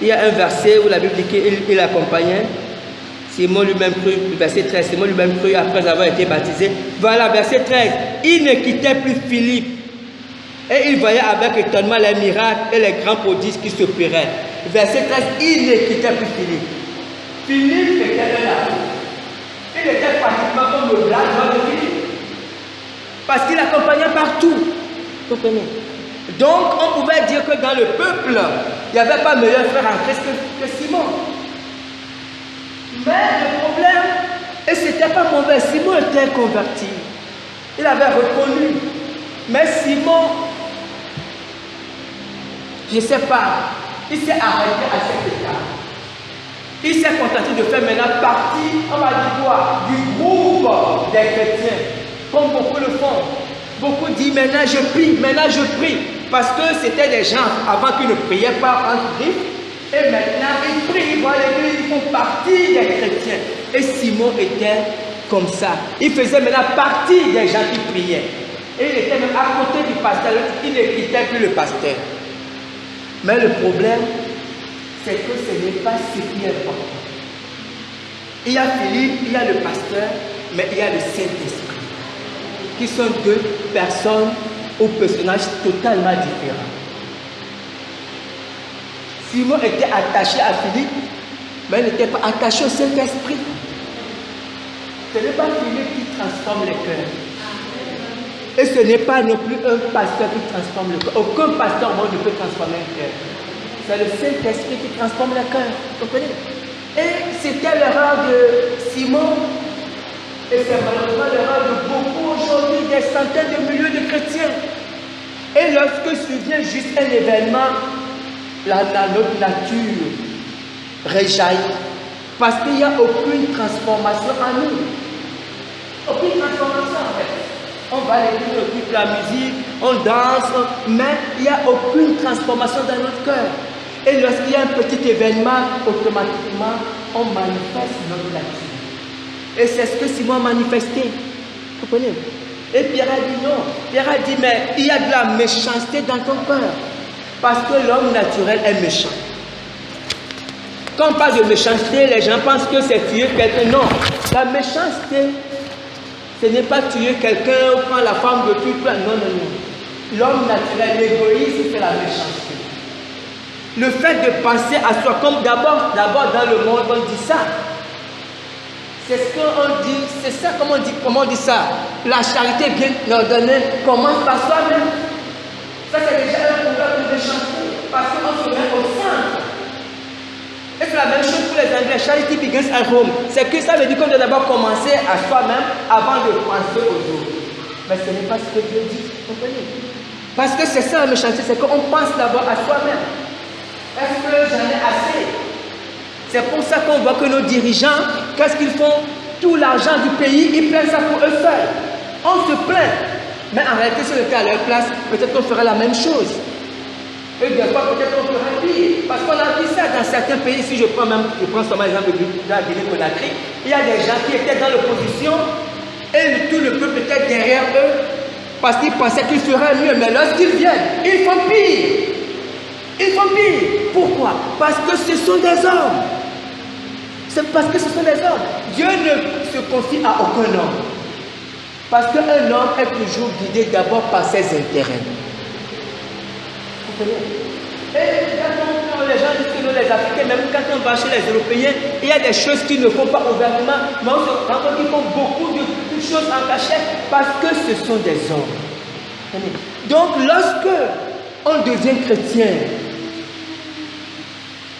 Il y a un verset où la Bible dit qu'il accompagnait. Simon lui-même cru, verset 13, Simon lui-même cru après avoir été baptisé. Voilà, verset 13. Il ne quittait plus Philippe. Et il voyait avec étonnement les miracles et les grands prodiges qui s'opéraient. Verset 13, il ne quittait plus Philippe. Philippe était là. Il était pratiquement comme le blanc de Philippe. Parce qu'il accompagnait partout. Vous comprenez? Donc, on pouvait dire que dans le peuple, il n'y avait pas meilleur frère en Christ que Simon. Mais le problème, et ce n'était pas mauvais, Simon était converti. Il avait reconnu. Mais Simon, je ne sais pas, il s'est arrêté à cet état. Il s'est contenté de faire maintenant partie, on va dire quoi, du groupe des chrétiens, comme beaucoup le font. Beaucoup disent maintenant je prie, parce que c'était des gens avant qui ne priaient pas en Christ, et maintenant ils prient, ils vont à l'église, ils font partie des chrétiens. Et Simon était comme ça. Il faisait maintenant partie des gens qui priaient. Et il était même à côté du pasteur, il ne quittait plus le pasteur. Mais le problème, c'est que ce n'est pas ce qui est important. Il y a Philippe, il y a le pasteur, mais il y a le Saint-Esprit, qui sont deux personnes ou personnages totalement différents. Simon était attaché à Philippe, mais il n'était pas attaché au Saint-Esprit. Ce n'est pas Philippe qui transforme les cœurs. Et ce n'est pas non plus un pasteur qui transforme le cœur. Aucun pasteur au monde ne peut transformer un cœur. C'est le Saint-Esprit qui transforme le cœur. Vous comprenez? Et c'était l'erreur de Simon. Et c'est malheureusement l'erreur de beaucoup aujourd'hui, des centaines de milliers de chrétiens. Et lorsque survient juste un événement, notre nature réjaillit. Parce qu'il n'y a aucune transformation en nous. Aucune transformation en fait. On va à l'église, on écoute la musique, on danse, mais il n'y a aucune transformation dans notre cœur. Et lorsqu'il y a un petit événement, automatiquement, on manifeste notre nature. Et c'est ce que Simon a manifesté. Vous comprenez? Et Pierre a dit non. Pierre a dit, mais il y a de la méchanceté dans ton cœur. Parce que l'homme naturel est méchant. Quand on parle de méchanceté, les gens pensent que c'est tuer quelqu'un. Non. La méchanceté, ce n'est pas tuer quelqu'un ou prendre la femme de tout. Non, non, non. L'homme naturel, l'égoïsme, c'est la méchanceté. Le fait de penser à soi, comme d'abord dans le monde, on dit ça. C'est ce qu'on dit, c'est ça, comment on dit ça? La charité bien ordonnée commence par soi-même. Ça, c'est déjà un problème de méchanceté, parce qu'on se met au centre. Et c'est la même chose pour les Anglais. Charity begins at home. C'est que ça veut dire qu'on doit d'abord commencer à soi-même avant de penser aux autres. Mais ce n'est pas ce que Dieu dit. Vous comprenez? Parce que c'est ça la méchanceté, c'est qu'on pense d'abord à soi-même. Est-ce que j'en ai assez? C'est pour ça qu'on voit que nos dirigeants, qu'est-ce qu'ils font? Tout l'argent du pays, ils prennent ça pour eux seuls. On se plaint. Mais en réalité, si on était à leur place, peut-être qu'on ferait la même chose. Et des fois, peut-être qu'on ferait pire. Parce qu'on a vu ça dans certains pays. Si je prends seulement l'exemple de la Guinée-Conakry, il y a des gens qui étaient dans l'opposition et tout le peuple était derrière eux parce qu'ils pensaient qu'ils feraient mieux. Mais lorsqu'ils viennent, ils font pire. Ils font pire. Pourquoi? Parce que ce sont des hommes. C'est parce que ce sont des hommes. Dieu ne se confie à aucun homme. Parce qu'un homme est toujours guidé d'abord par ses intérêts. Vous comprenez? Et quand les gens disent que nous les Africains, même quand on va chez les Européens, il y a des choses qu'ils ne font pas ouvertement, mais on se rend compte qu'ils font beaucoup de choses en cachette parce que ce sont des hommes. Donc lorsque on devient chrétien,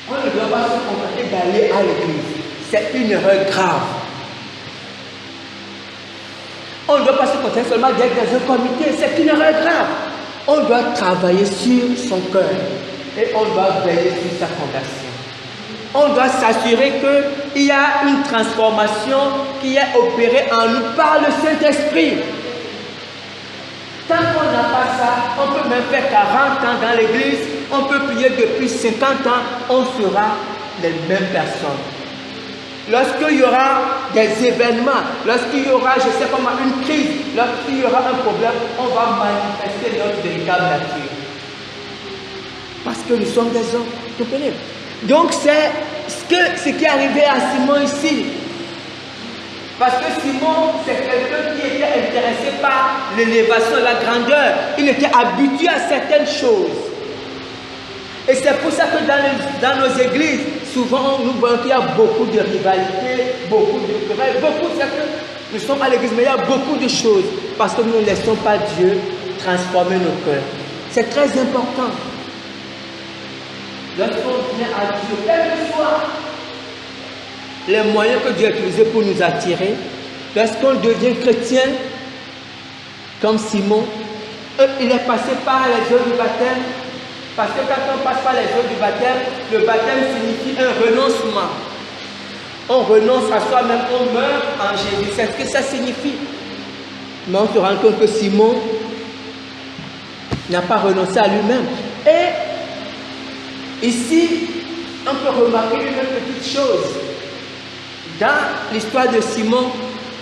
on ne doit pas se contenter d'aller à l'église. C'est une erreur grave. On ne doit pas se contenter seulement d'être dans un comité. C'est une erreur grave. On doit travailler sur son cœur. Et on doit veiller sur sa conversion. On doit s'assurer qu'il y a une transformation qui est opérée en nous par le Saint-Esprit. Tant qu'on n'a pas ça, on peut même faire 40 ans dans l'église, on peut prier depuis 50 ans, on sera les mêmes personnes. Lorsqu'il y aura des événements, lorsqu'il y aura, je ne sais pas, une crise, lorsqu'il y aura un problème, on va manifester notre véritable nature. Parce que nous sommes des hommes, vous comprenez? Donc c'est ce qui est arrivé à Simon ici. Parce que Simon, c'est quelqu'un qui était intéressé par l'élévation, la grandeur. Il était habitué à certaines choses. Et c'est pour ça que dans nos églises, souvent nous voyons qu'il y a beaucoup de rivalité, beaucoup de querelles, nous sommes à l'église, mais il y a beaucoup de choses. Parce que nous ne laissons pas Dieu transformer nos cœurs. C'est très important. Lorsqu'on vient à Dieu, quel que soit, les moyens que Dieu a utilisés pour nous attirer, lorsqu'on devient chrétien, comme Simon, il est passé par les eaux du baptême, parce que quand on passe par les eaux du baptême, le baptême signifie un renoncement. On renonce à soi-même, on meurt en Jésus. C'est ce que ça signifie. Mais on se rend compte que Simon n'a pas renoncé à lui-même. Et ici, on peut remarquer une petite chose. Dans l'histoire de Simon,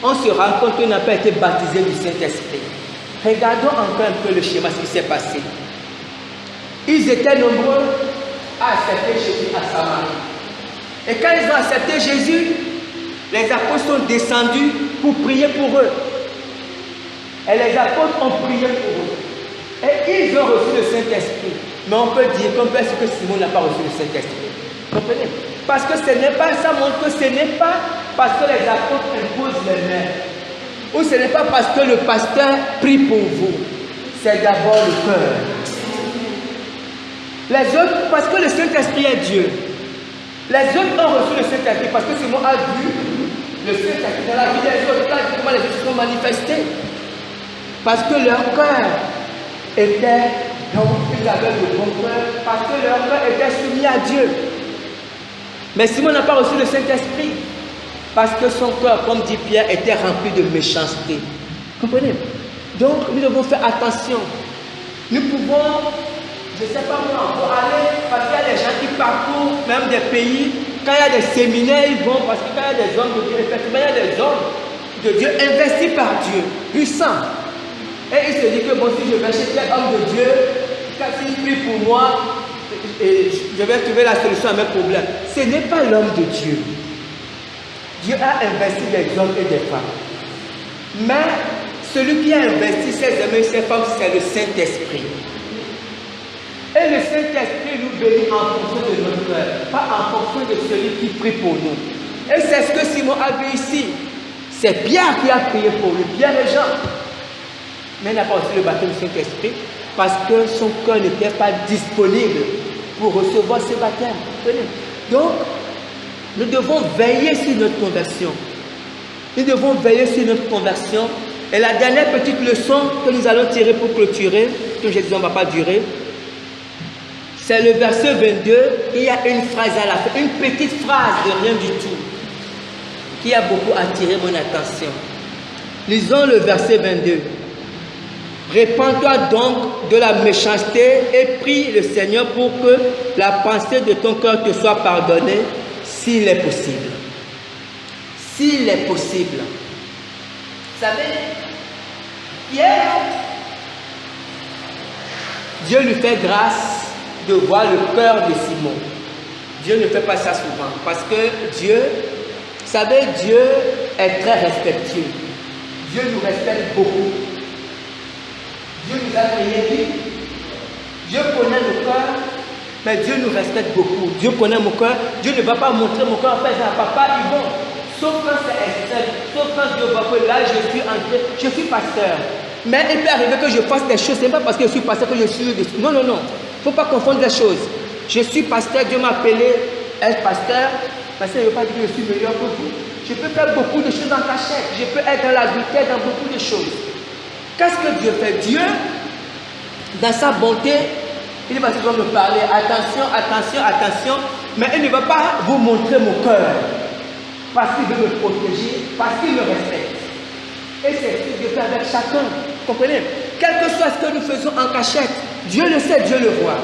on se rend compte qu'il n'a pas été baptisé du Saint-Esprit. Regardons encore un peu le schéma, ce qui s'est passé. Ils étaient nombreux à accepter Jésus à Samarie. Et quand ils ont accepté Jésus, les apôtres sont descendus pour prier pour eux. Et les apôtres ont prié pour eux. Et ils ont reçu le Saint-Esprit. Mais on peut dire qu'on peut dire que Simon n'a pas reçu le Saint-Esprit. Comprenez? Parce que ce n'est pas, ça montre que ce n'est pas parce que les apôtres imposent les mains. Ou ce n'est pas parce que le pasteur prie pour vous. C'est d'abord le cœur. Les autres, parce que le Saint-Esprit est Dieu. Les autres ont reçu le Saint-Esprit parce que Simon a vu le Saint-Esprit dans la vie des autres. Là, comment les autres se sont manifestés. Parce que leur cœur était, donc ils avaient le bon cœur, parce que leur cœur était soumis à Dieu. Mais Simon n'a pas reçu le Saint-Esprit parce que son cœur, comme dit Pierre, était rempli de méchanceté. Comprenez? Donc, nous devons faire attention. Nous pouvons, je ne sais pas moi, pour aller, parce qu'il y a des gens qui parcourent même des pays, quand il y a des séminaires, ils vont, parce que quand il y a des hommes de Dieu, effectivement, il y a des hommes de Dieu investis par Dieu, puissants. Et il se dit que bon, si je vais chez tel homme de Dieu, quand il prie pour moi, je vais trouver la solution à mes problèmes. Ce n'est pas l'homme de Dieu. Dieu a investi des hommes et des femmes. Mais celui qui a investi ses hommes et ses femmes, c'est le Saint-Esprit. Et le Saint-Esprit nous bénit en fonction de notre cœur, pas en fonction de celui qui prie pour nous. Et c'est ce que Simon a vu ici. C'est Pierre qui a prié pour lui, Pierre et Jean. Mais il n'a pas reçu le baptême du Saint-Esprit parce que son cœur n'était pas disponible pour recevoir ce baptême. Donc, nous devons veiller sur notre conversion. Nous devons veiller sur notre conversion. Et la dernière petite leçon que nous allons tirer pour clôturer, comme je disais, on ne va pas durer, c'est le verset 22. Il y a une phrase à la fin, une petite phrase de rien du tout, qui a beaucoup attiré mon attention. Lisons le verset 22. Répands-toi donc de la méchanceté et prie le Seigneur pour que la pensée de ton cœur te soit pardonnée, s'il est possible. S'il est possible. Vous savez, Pierre, Dieu lui fait grâce de voir le cœur de Simon. Dieu ne fait pas ça souvent parce que Dieu, vous savez, Dieu est très respectueux. Dieu nous respecte beaucoup. Dieu nous a créés libres. Dieu connaît nos cœurs, mais Dieu nous respecte beaucoup. Dieu connaît mon cœur. Dieu ne va pas montrer mon cœur en faisant papa, ils vont. Sauf quand c'est extrême. Sauf quand Dieu voit que là, je suis pasteur. Mais il peut arriver que je fasse des choses. Ce n'est pas parce que je suis pasteur que je suis... Non, non, non. Il ne faut pas confondre les choses. Je suis pasteur, Dieu m'a appelé être pasteur. Pasteur ne veut pas dire que je suis meilleur que vous. Je peux faire beaucoup de choses en cachette. Je peux être dans l'adultère, dans beaucoup de choses. Qu'est-ce que Dieu fait? Dieu, dans sa bonté, il va toujours me parler. Attention, attention, attention. Mais il ne va pas vous montrer mon cœur. Parce qu'il veut me protéger, parce qu'il me respecte. Et c'est ce que Dieu fait avec chacun. Vous comprenez? Quel que soit ce que nous faisons en cachette, Dieu le sait, Dieu le voit.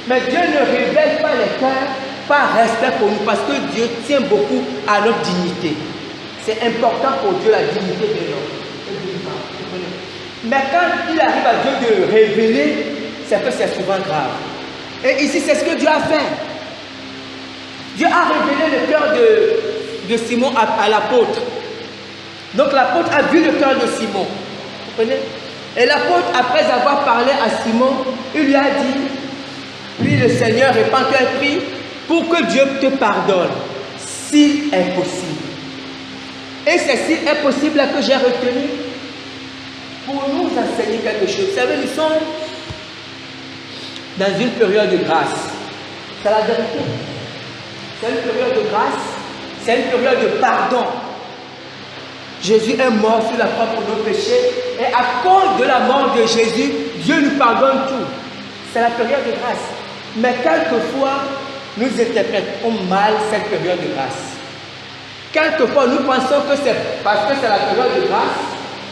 Mais Dieu ne révèle pas les cœurs par respect pour nous, parce que Dieu tient beaucoup à notre dignité. C'est important pour Dieu la dignité de l'homme. Mais quand il arrive à Dieu de révéler, c'est que c'est souvent grave. Et ici, c'est ce que Dieu a fait. Dieu a révélé le cœur de Simon à l'apôtre. Donc l'apôtre a vu le cœur de Simon. Vous comprenez? Et l'apôtre, après avoir parlé à Simon, il lui a dit, puis le Seigneur répand-toi et prie pour que Dieu te pardonne, s'il est possible. Et c'est s'il est possible que j'ai retenu pour nous enseigner quelque chose. Vous savez, nous sommes dans une période de grâce. C'est la vérité. C'est une période de grâce. C'est une période de pardon. Jésus est mort sur la croix pour nos péchés. Et à cause de la mort de Jésus, Dieu nous pardonne tout. C'est la période de grâce. Mais quelquefois, nous interprétons mal cette période de grâce. Quelquefois, nous pensons que c'est parce que c'est la période de grâce,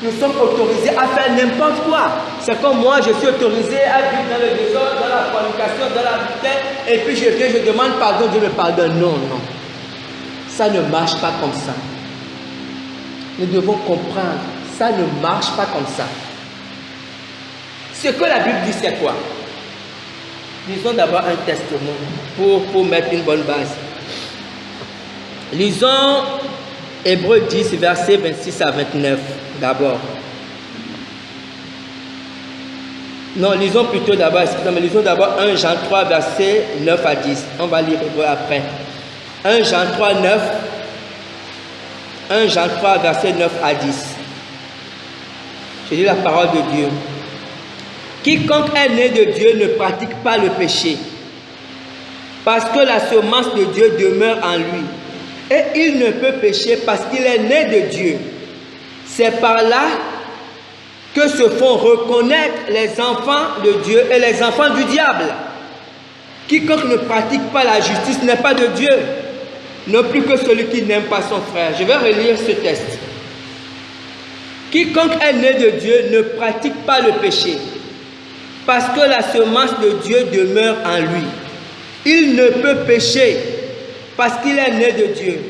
nous sommes autorisés à faire n'importe quoi. C'est comme moi, je suis autorisé à vivre dans le désordre, dans la fornication, dans la vitesse, et puis je viens, je demande pardon, Dieu me pardonne. Non, non. Ça ne marche pas comme ça. Nous devons comprendre, ça ne marche pas comme ça. Ce que la Bible dit, c'est quoi? Lisons d'abord un testament pour mettre une bonne base. Lisons Hébreux 10, versets 26 à 29 d'abord. Non, lisons plutôt d'abord, excusez-moi, lisons d'abord 1 Jean 3, versets 9 à 10. On va lire Hébreux après. 1 Jean 3, 9. 1 Jean 3, versets 9 à 10. Je lis la parole de Dieu. Quiconque est né de Dieu ne pratique pas le péché, parce que la semence de Dieu demeure en lui. Et il ne peut pécher parce qu'il est né de Dieu. C'est par là que se font reconnaître les enfants de Dieu et les enfants du diable. Quiconque ne pratique pas la justice n'est pas de Dieu, non plus que celui qui n'aime pas son frère. Je vais relire ce texte. Quiconque est né de Dieu ne pratique pas le péché, parce que la semence de Dieu demeure en lui. Il ne peut pécher parce qu'il est né de Dieu.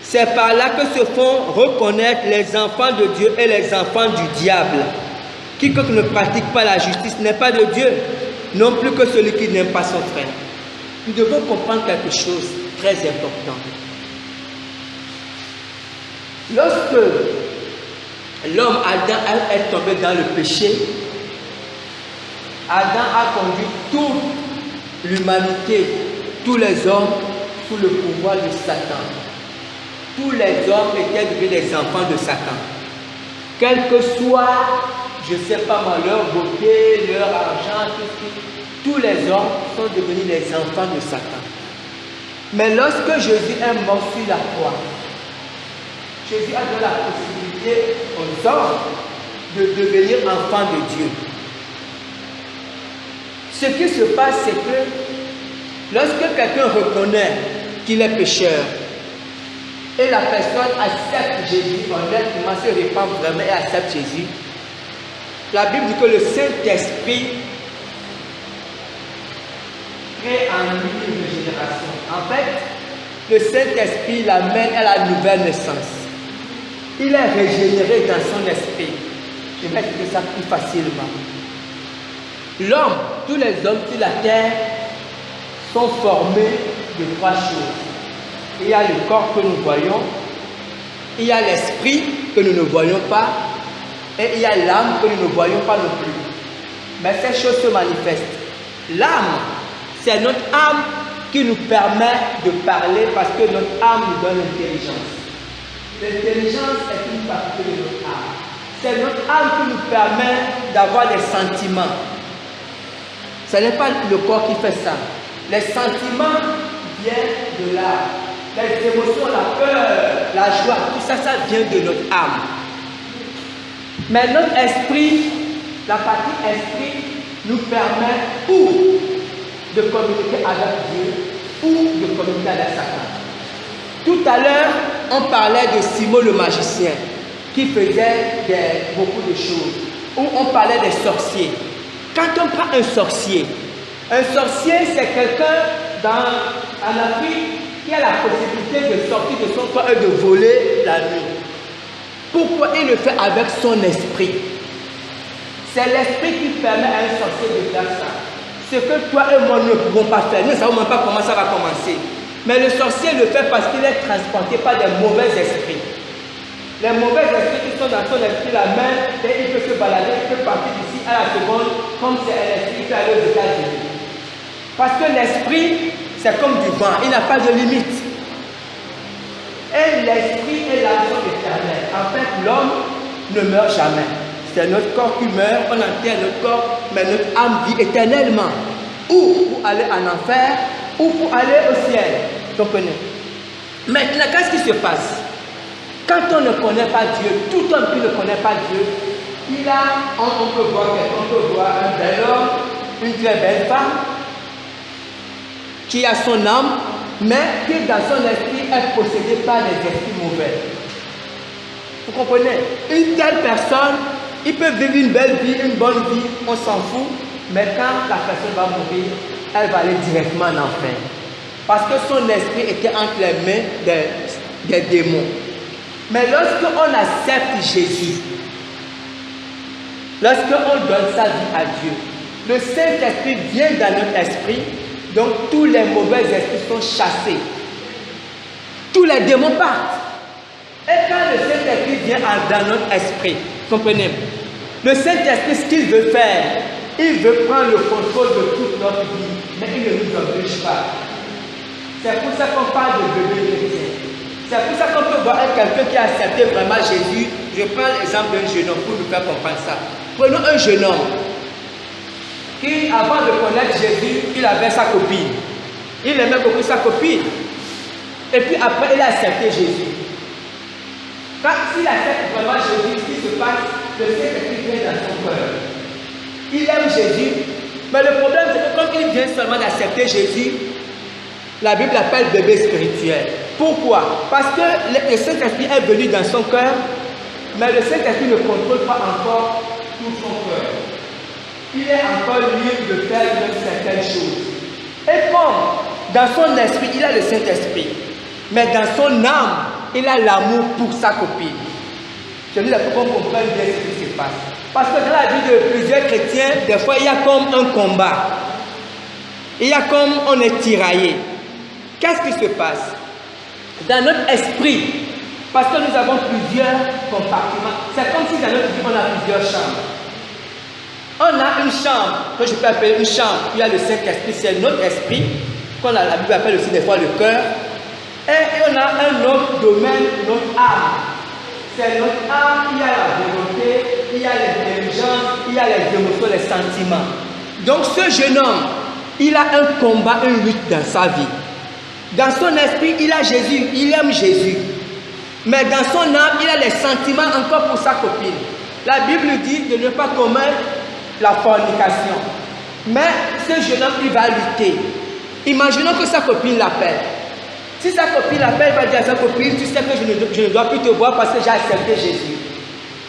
C'est par là que se font reconnaître les enfants de Dieu et les enfants du diable. Quiconque ne pratique pas la justice n'est pas de Dieu, non plus que celui qui n'aime pas son frère. Nous devons comprendre quelque chose de très important. Lorsque l'homme Adam est tombé dans le péché, Adam a conduit toute l'humanité, tous les hommes, sous le pouvoir de Satan. Tous les hommes étaient devenus des enfants de Satan. Quel que soit, je ne sais pas moi, leur beauté, leur argent, tous les hommes sont devenus des enfants de Satan. Mais lorsque Jésus est mort sur la croix, Jésus a donné la possibilité aux hommes de devenir enfants de Dieu. Ce qui se passe, c'est que lorsque quelqu'un reconnaît qu'il est pécheur et la personne accepte Jésus, honnêtement se répand vraiment et accepte Jésus, la Bible dit que le Saint-Esprit crée en lui une régénération. En fait, le Saint-Esprit l'amène à la nouvelle naissance. Il est régénéré dans son esprit. Je vais expliquer ça plus facilement. L'homme, tous les hommes sur la terre sont formés de trois choses. Il y a le corps que nous voyons, il y a l'esprit que nous ne voyons pas, et il y a l'âme que nous ne voyons pas non plus. Mais ces choses se manifestent. L'âme, c'est notre âme qui nous permet de parler parce que notre âme nous donne l'intelligence. L'intelligence est une partie de notre âme. C'est notre âme qui nous permet d'avoir des sentiments. Ce n'est pas le corps qui fait ça. Les sentiments viennent de l'âme. Les émotions, la peur, la joie, tout ça, ça vient de notre âme. Mais notre esprit, la partie esprit, nous permet ou de communiquer avec Dieu ou de communiquer avec Satan. Tout à l'heure, on parlait de Simon le magicien qui faisait beaucoup de choses. Ou on parlait des sorciers. Quand on prend un sorcier c'est quelqu'un en Afrique qui a la possibilité de sortir de son corps et de voler la nuit. Pourquoi il le fait avec son esprit? C'est l'esprit qui permet à un sorcier de faire ça. Ce que toi et moi ne pouvons pas faire. Nous ne savons même pas comment ça va commencer. Mais le sorcier le fait parce qu'il est transporté par des mauvais esprits. Les mauvais esprits qui sont dans son esprit, la main, et il peut se balader, il peut partir d'ici à la seconde, comme c'est un esprit qui peut aller aux États-Unis. Parce que l'esprit, c'est comme du vent, il n'a pas de limite. Et l'esprit et l'âme sont éternels. En fait, l'homme ne meurt jamais. C'est notre corps qui meurt, on enterre notre corps, mais notre âme vit éternellement. Ou pour aller en enfer, ou pour aller au ciel. Comprenez? Maintenant, qu'est-ce qui se passe? Quand on ne connaît pas Dieu, tout homme qui ne connaît pas Dieu, on peut voir quelqu'un, on peut voir un bel homme, une très belle femme, qui a son âme, mais qui dans son esprit est possédée par les esprits mauvais. Vous comprenez? Une telle personne, il peut vivre une belle vie, une bonne vie, on s'en fout, mais quand la personne va mourir, elle va aller directement en enfer. Parce que son esprit était entre les mains des démons. Mais lorsqu'on accepte Jésus, lorsqu'on donne sa vie à Dieu, le Saint-Esprit vient dans notre esprit, donc tous les mauvais esprits sont chassés. Tous les démons partent. Et quand le Saint-Esprit vient dans notre esprit, comprenez, le Saint-Esprit, ce qu'il veut faire, il veut prendre le contrôle de toute notre vie, mais il ne nous oblige pas. C'est pour ça qu'on parle de bébé chrétien. C'est pour ça qu'on peut voir quelqu'un qui a accepté vraiment Jésus. Je prends l'exemple d'un jeune homme pour nous faire comprendre ça. Prenons un jeune homme qui, avant de connaître Jésus, il avait sa copine. Il aimait beaucoup sa copine. Et puis après, il a accepté Jésus. S'il accepte vraiment Jésus, ce qui se passe, le Saint-Esprit vient dans son cœur. Il aime Jésus, mais le problème c'est que quand il vient seulement d'accepter Jésus, la Bible l'appelle bébé spirituel. Pourquoi? Parce que le Saint-Esprit est venu dans son cœur, mais le Saint-Esprit ne contrôle pas encore tout son cœur. Il est encore libre de faire certaines choses. Et comme dans son esprit, il a le Saint-Esprit, mais dans son âme, il a l'amour pour sa copine. Je dis là pour qu'on comprenne bien ce qui se passe. Parce que dans la vie de plusieurs chrétiens, des fois, il y a comme un combat. Il y a comme on est tiraillé. Qu'est-ce qui se passe? Dans notre esprit, parce que nous avons plusieurs compartiments, c'est comme si dans notre vie, on a plusieurs chambres. On a une chambre, que je peux appeler une chambre, il y a le Saint-Esprit, c'est notre esprit, qu'on a, la Bible appelle aussi des fois le cœur. Et on a un autre domaine, notre âme. C'est notre âme, il y a la volonté, il y a l'intelligence, il y a les émotions, les sentiments. Donc ce jeune homme, il a un combat, une lutte dans sa vie. Dans son esprit, il a Jésus, il aime Jésus. Mais dans son âme, il a les sentiments encore pour sa copine. La Bible dit de ne pas commettre la fornication. Mais ce jeune homme, il va lutter. Imaginons que sa copine l'appelle. Si sa copine l'appelle, il va dire à sa copine, tu sais que je ne dois plus te voir parce que j'ai accepté Jésus.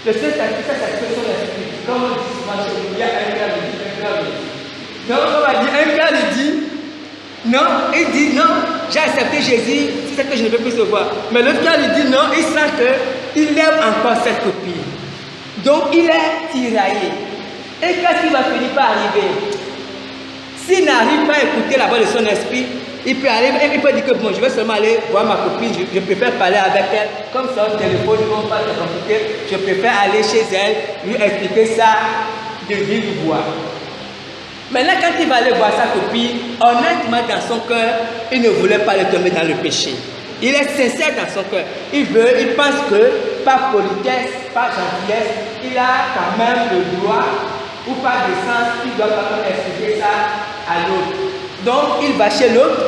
Le Saint-Esprit, ça c'est son esprit. Comme on dit souvent chez nous, il y a un cœur, il dit, un cœur, il dit. Donc on va dire, un cœur, il dit, non, il dit, non, j'ai accepté Jésus, tu sais que je ne peux plus te voir. Mais l'autre cœur, il dit, non, il sent qu'il aime encore cette copine. Donc il est tiraillé. Et qu'est-ce qui va finir par arriver? S'il n'arrive pas à écouter la voix de son esprit, il peut aller, il peut dire que bon, je vais seulement aller voir ma copine, je préfère parler avec elle, comme ça au téléphone, on parle de compliqué, je préfère aller chez elle, lui expliquer ça de vive voix. Maintenant, quand il va aller voir sa copine, honnêtement dans son cœur, il ne voulait pas le tomber dans le péché. Il est sincère dans son cœur. Il pense que par politesse, par gentillesse, il a quand même le droit, ou par décence, il doit quand même expliquer ça à l'autre. Donc, il va chez l'autre,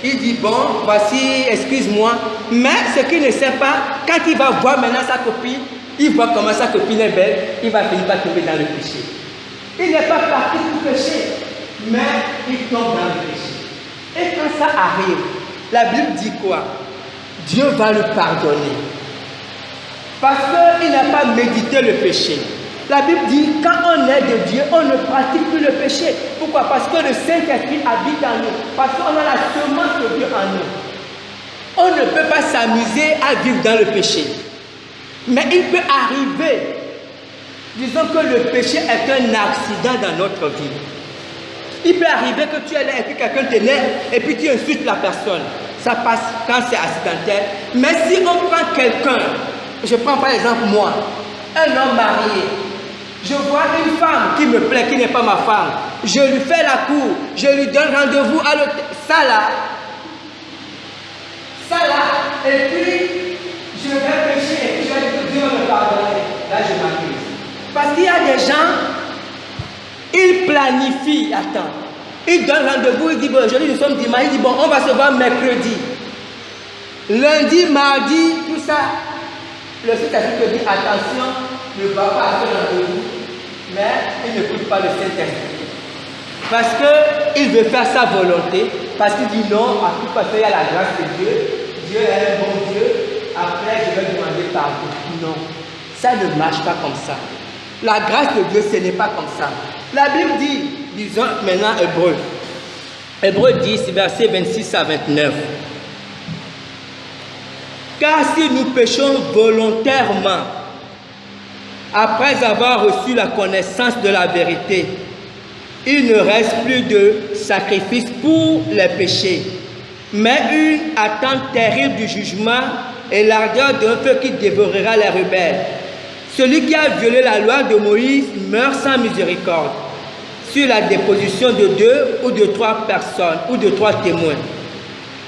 il dit, bon, voici, excuse-moi. Mais ce qu'il ne sait pas, quand il va voir maintenant sa copine, il voit comment sa copine est belle, il va finir par tomber dans le péché. Il n'est pas parti pour pécher, mais il tombe dans le péché. Et quand ça arrive, la Bible dit quoi? Dieu va le pardonner. Parce qu'il n'a pas médité le péché. La Bible dit, quand on est de Dieu, on ne pratique plus le péché. Pourquoi? Parce que le Saint-Esprit habite en nous. Parce qu'on a la semence de Dieu en nous. On ne peut pas s'amuser à vivre dans le péché. Mais il peut arriver, disons que le péché est un accident dans notre vie. Il peut arriver que tu es là et puis quelqu'un t'énerve et puis tu insultes la personne. Ça passe quand c'est accidentel. Mais si on prend quelqu'un, je prends par exemple moi, un homme marié, je vois une femme qui me plaît, qui n'est pas ma femme, je lui fais la cour, je lui donne rendez-vous à l'hôtel, ça là, et puis je vais pécher et puis je vais dire que Dieu me pardonner. Là je m'accuse. Parce qu'il y a des gens, ils planifient, attends, ils donnent rendez-vous, ils disent bon, aujourd'hui nous sommes dimanche, ils disent bon, on va se voir mercredi. Lundi, mardi, tout ça, le Saint-Esprit te dit attention, ne va pas à ce rendez-vous, mais il n'écoute pas le Saint-Esprit. Parce qu'il veut faire sa volonté, parce qu'il dit non, à tout passer, il y a la grâce de Dieu. Dieu est un bon Dieu, après je vais demander pardon. Non, ça ne marche pas comme ça. La grâce de Dieu, ce n'est pas comme ça. La Bible dit, disons maintenant Hébreu. Hébreu 10, versets 26 à 29. Car si nous péchons volontairement, après avoir reçu la connaissance de la vérité, il ne reste plus de sacrifice pour les péchés, mais une attente terrible du jugement et l'ardeur d'un feu qui dévorera les rebelles. Celui qui a violé la loi de Moïse meurt sans miséricorde, sur la déposition de 2 ou de 3 personnes ou de 3 témoins.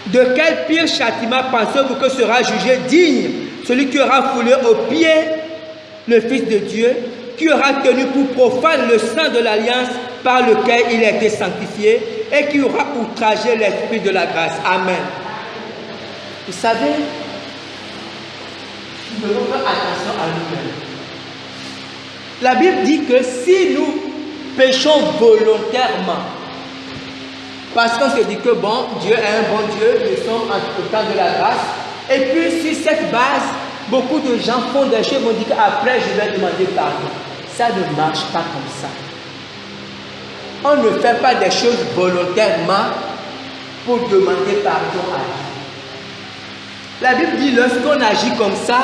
De quel pire châtiment pensez-vous que sera jugé digne celui qui aura foulé aux pieds le Fils de Dieu, qui aura tenu pour profane le sang de l'alliance par lequel il a été sanctifié et qui aura outragé l'Esprit de la grâce. Amen. Vous savez, nous devons faire attention à nous-mêmes. La Bible dit que si nous péchons volontairement, parce qu'on se dit que bon, Dieu est un bon Dieu, nous sommes au temps de la grâce, et puis sur cette base, beaucoup de gens font des choses, vont dire qu'après je vais demander pardon. Ça ne marche pas comme ça. On ne fait pas des choses volontairement pour demander pardon à Dieu. La Bible dit lorsqu'on agit comme ça,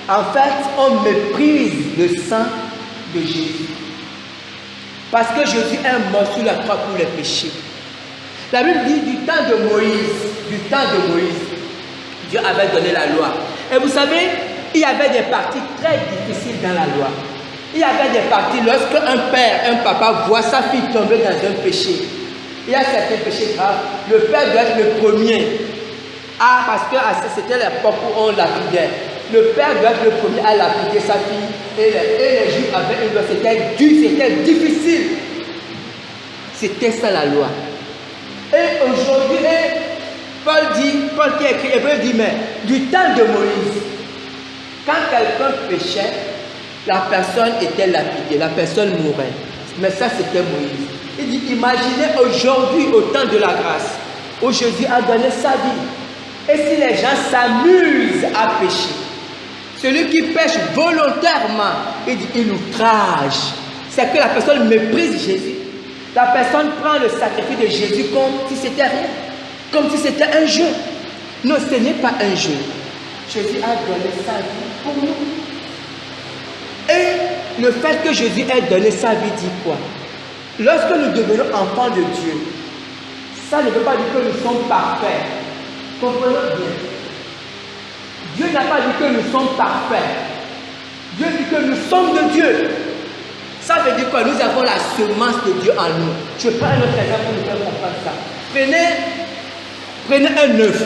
en fait, on méprise le sang de Jésus. Parce que Jésus est mort sur la croix pour les péchés. La Bible dit du temps de Moïse, Dieu avait donné la loi. Et vous savez, il y avait des parties très difficiles dans la loi. Il y avait des parties, lorsque un père, un papa voit sa fille tomber dans un péché, il y a certains péchés graves, le père doit être le premier. Ah, parce que c'était l'époque où on lapidait. Le père doit être le premier à lapider sa fille. Et les Juifs avaient une loi, c'était dur, c'était difficile. C'était ça la loi. Et aujourd'hui, Paul qui écrit, Hébreu dit, mais du temps de Moïse, quand quelqu'un péchait, la personne était lapidée, la personne mourait. Mais ça, c'était Moïse. Il dit, imaginez aujourd'hui, au temps de la grâce, où Jésus a donné sa vie. Et si les gens s'amusent à pécher, celui qui pêche volontairement, il dit, il outrage. C'est que la personne méprise Jésus. La personne prend le sacrifice de Jésus comme si c'était rien, comme si c'était un jeu. Non, ce n'est pas un jeu. Jésus a donné sa vie pour nous. Et le fait que Jésus ait donné sa vie dit quoi? Lorsque nous devenons enfants de Dieu, ça ne veut pas dire que nous sommes parfaits. Comprenons bien. Dieu n'a pas dit que nous sommes parfaits. Dieu dit que nous sommes de Dieu. Ça veut dire quoi? Nous avons la semence de Dieu en nous. Je prends un autre exemple pour nous faire comprendre ça. Prenez un œuf.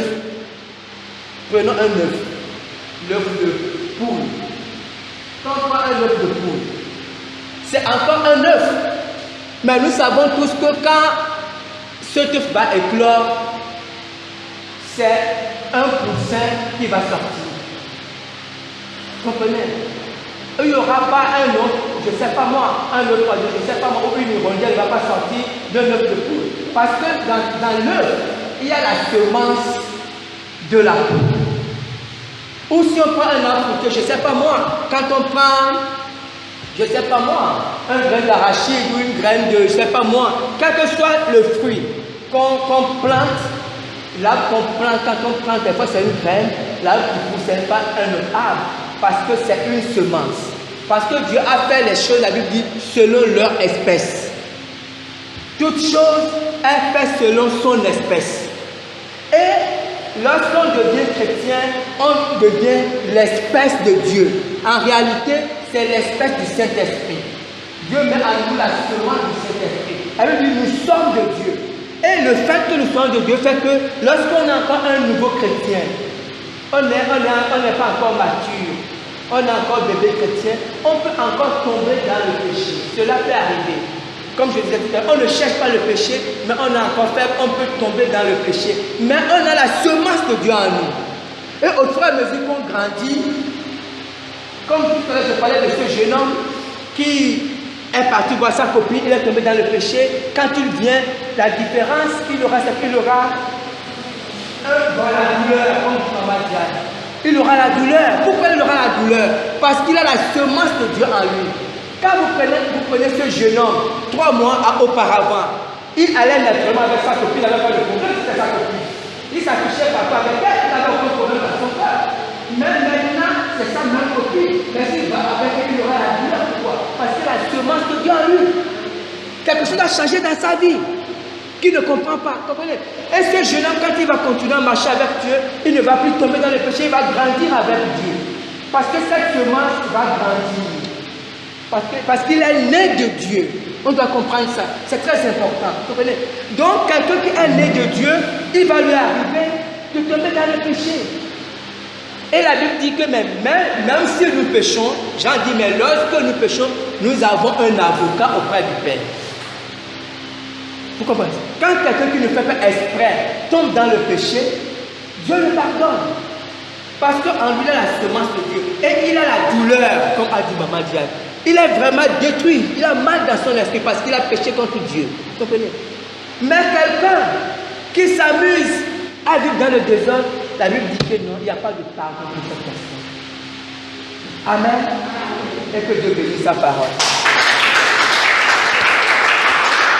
Prenons un œuf. L'œuf de poule. Quand on prend un œuf de poule, c'est encore un œuf. Mais nous savons tous que quand cet œuf va éclore, c'est un poussin qui va sortir. Vous comprenez? Il n'y aura pas un autre, je ne sais pas moi, un autre, je ne sais pas moi, ou une hirondelle ne va pas sortir d'un œuf de poule. Parce que dans l'œuf, il y a la semence de la poule. Ou si on prend un arbre, je ne sais pas moi, quand on prend, je ne sais pas moi, un grain d'arachide ou une graine de, je ne sais pas moi, quel que soit le fruit qu'on plante, l'arbre qu'on plante, quand on plante, des fois c'est une graine, l'arbre qui pousse, ce n'est pas un autre arbre. Parce que c'est une semence. Parce que Dieu a fait les choses, la Bible dit, selon leur espèce. Toute chose est faite selon son espèce. Et lorsqu'on devient chrétien, on devient l'espèce de Dieu. En réalité, c'est l'espèce du Saint-Esprit. Dieu met en nous la semence du Saint-Esprit. Elle dit, nous sommes de Dieu. Et le fait que nous sommes de Dieu fait que lorsqu'on est encore un nouveau chrétien, on n'est pas encore mature, on est encore bébé chrétien, on peut encore tomber dans le péché. Cela peut arriver. Comme je disais tout à l'heure, on ne cherche pas le péché, mais on est encore faible, on peut tomber dans le péché. Mais on a la semence de Dieu en nous. Et au fur et à mesure qu'on grandit, comme tout à l'heure je parlais de ce jeune homme qui est parti voir sa copine, il est tombé dans le péché. Quand il vient, la différence qu'il aura, c'est qu'il aura la douleur, comme Maman Diane. Il aura la douleur. Pourquoi il aura la douleur? Parce qu'il a la semence de Dieu en lui. Quand vous prenez ce jeune homme, 3 mois auparavant, il allait naturellement avec sa copine, avec le problème, c'était sa copine. Il s'affichait partout avec elle, il avait aucun problème dans son cœur. Même maintenant, c'est sa même copine. Mais s'il va avec elle, il aura la douleur. Pourquoi? Parce qu'il a la semence de Dieu en lui. Quelque chose a changé dans sa vie. Qui ne comprend pas. Comprenez? Et ce jeune homme, quand il va continuer à marcher avec Dieu, il ne va plus tomber dans le péché, il va grandir avec Dieu. Parce que cette semence va grandir. Parce qu'il est né de Dieu. On doit comprendre ça. C'est très important. Comprenez? Donc, quelqu'un qui est né de Dieu, il va lui arriver de tomber dans le péché. Et la Bible dit que même si nous péchons, Jean dit, mais lorsque nous péchons, nous avons un avocat auprès du Père. Vous comprenez? Quand quelqu'un qui ne fait pas exprès tombe dans le péché, Dieu le pardonne. Parce qu'en lui, il a la semence de Dieu. Et il a la douleur, comme a dit Maman Diane. Il est vraiment détruit. Il a mal dans son esprit parce qu'il a péché contre Dieu. Vous comprenez? Mais quelqu'un qui s'amuse à vivre dans le désordre, la Bible dit que non, il n'y a pas de pardon pour cette personne. Amen. Et que Dieu bénisse sa parole.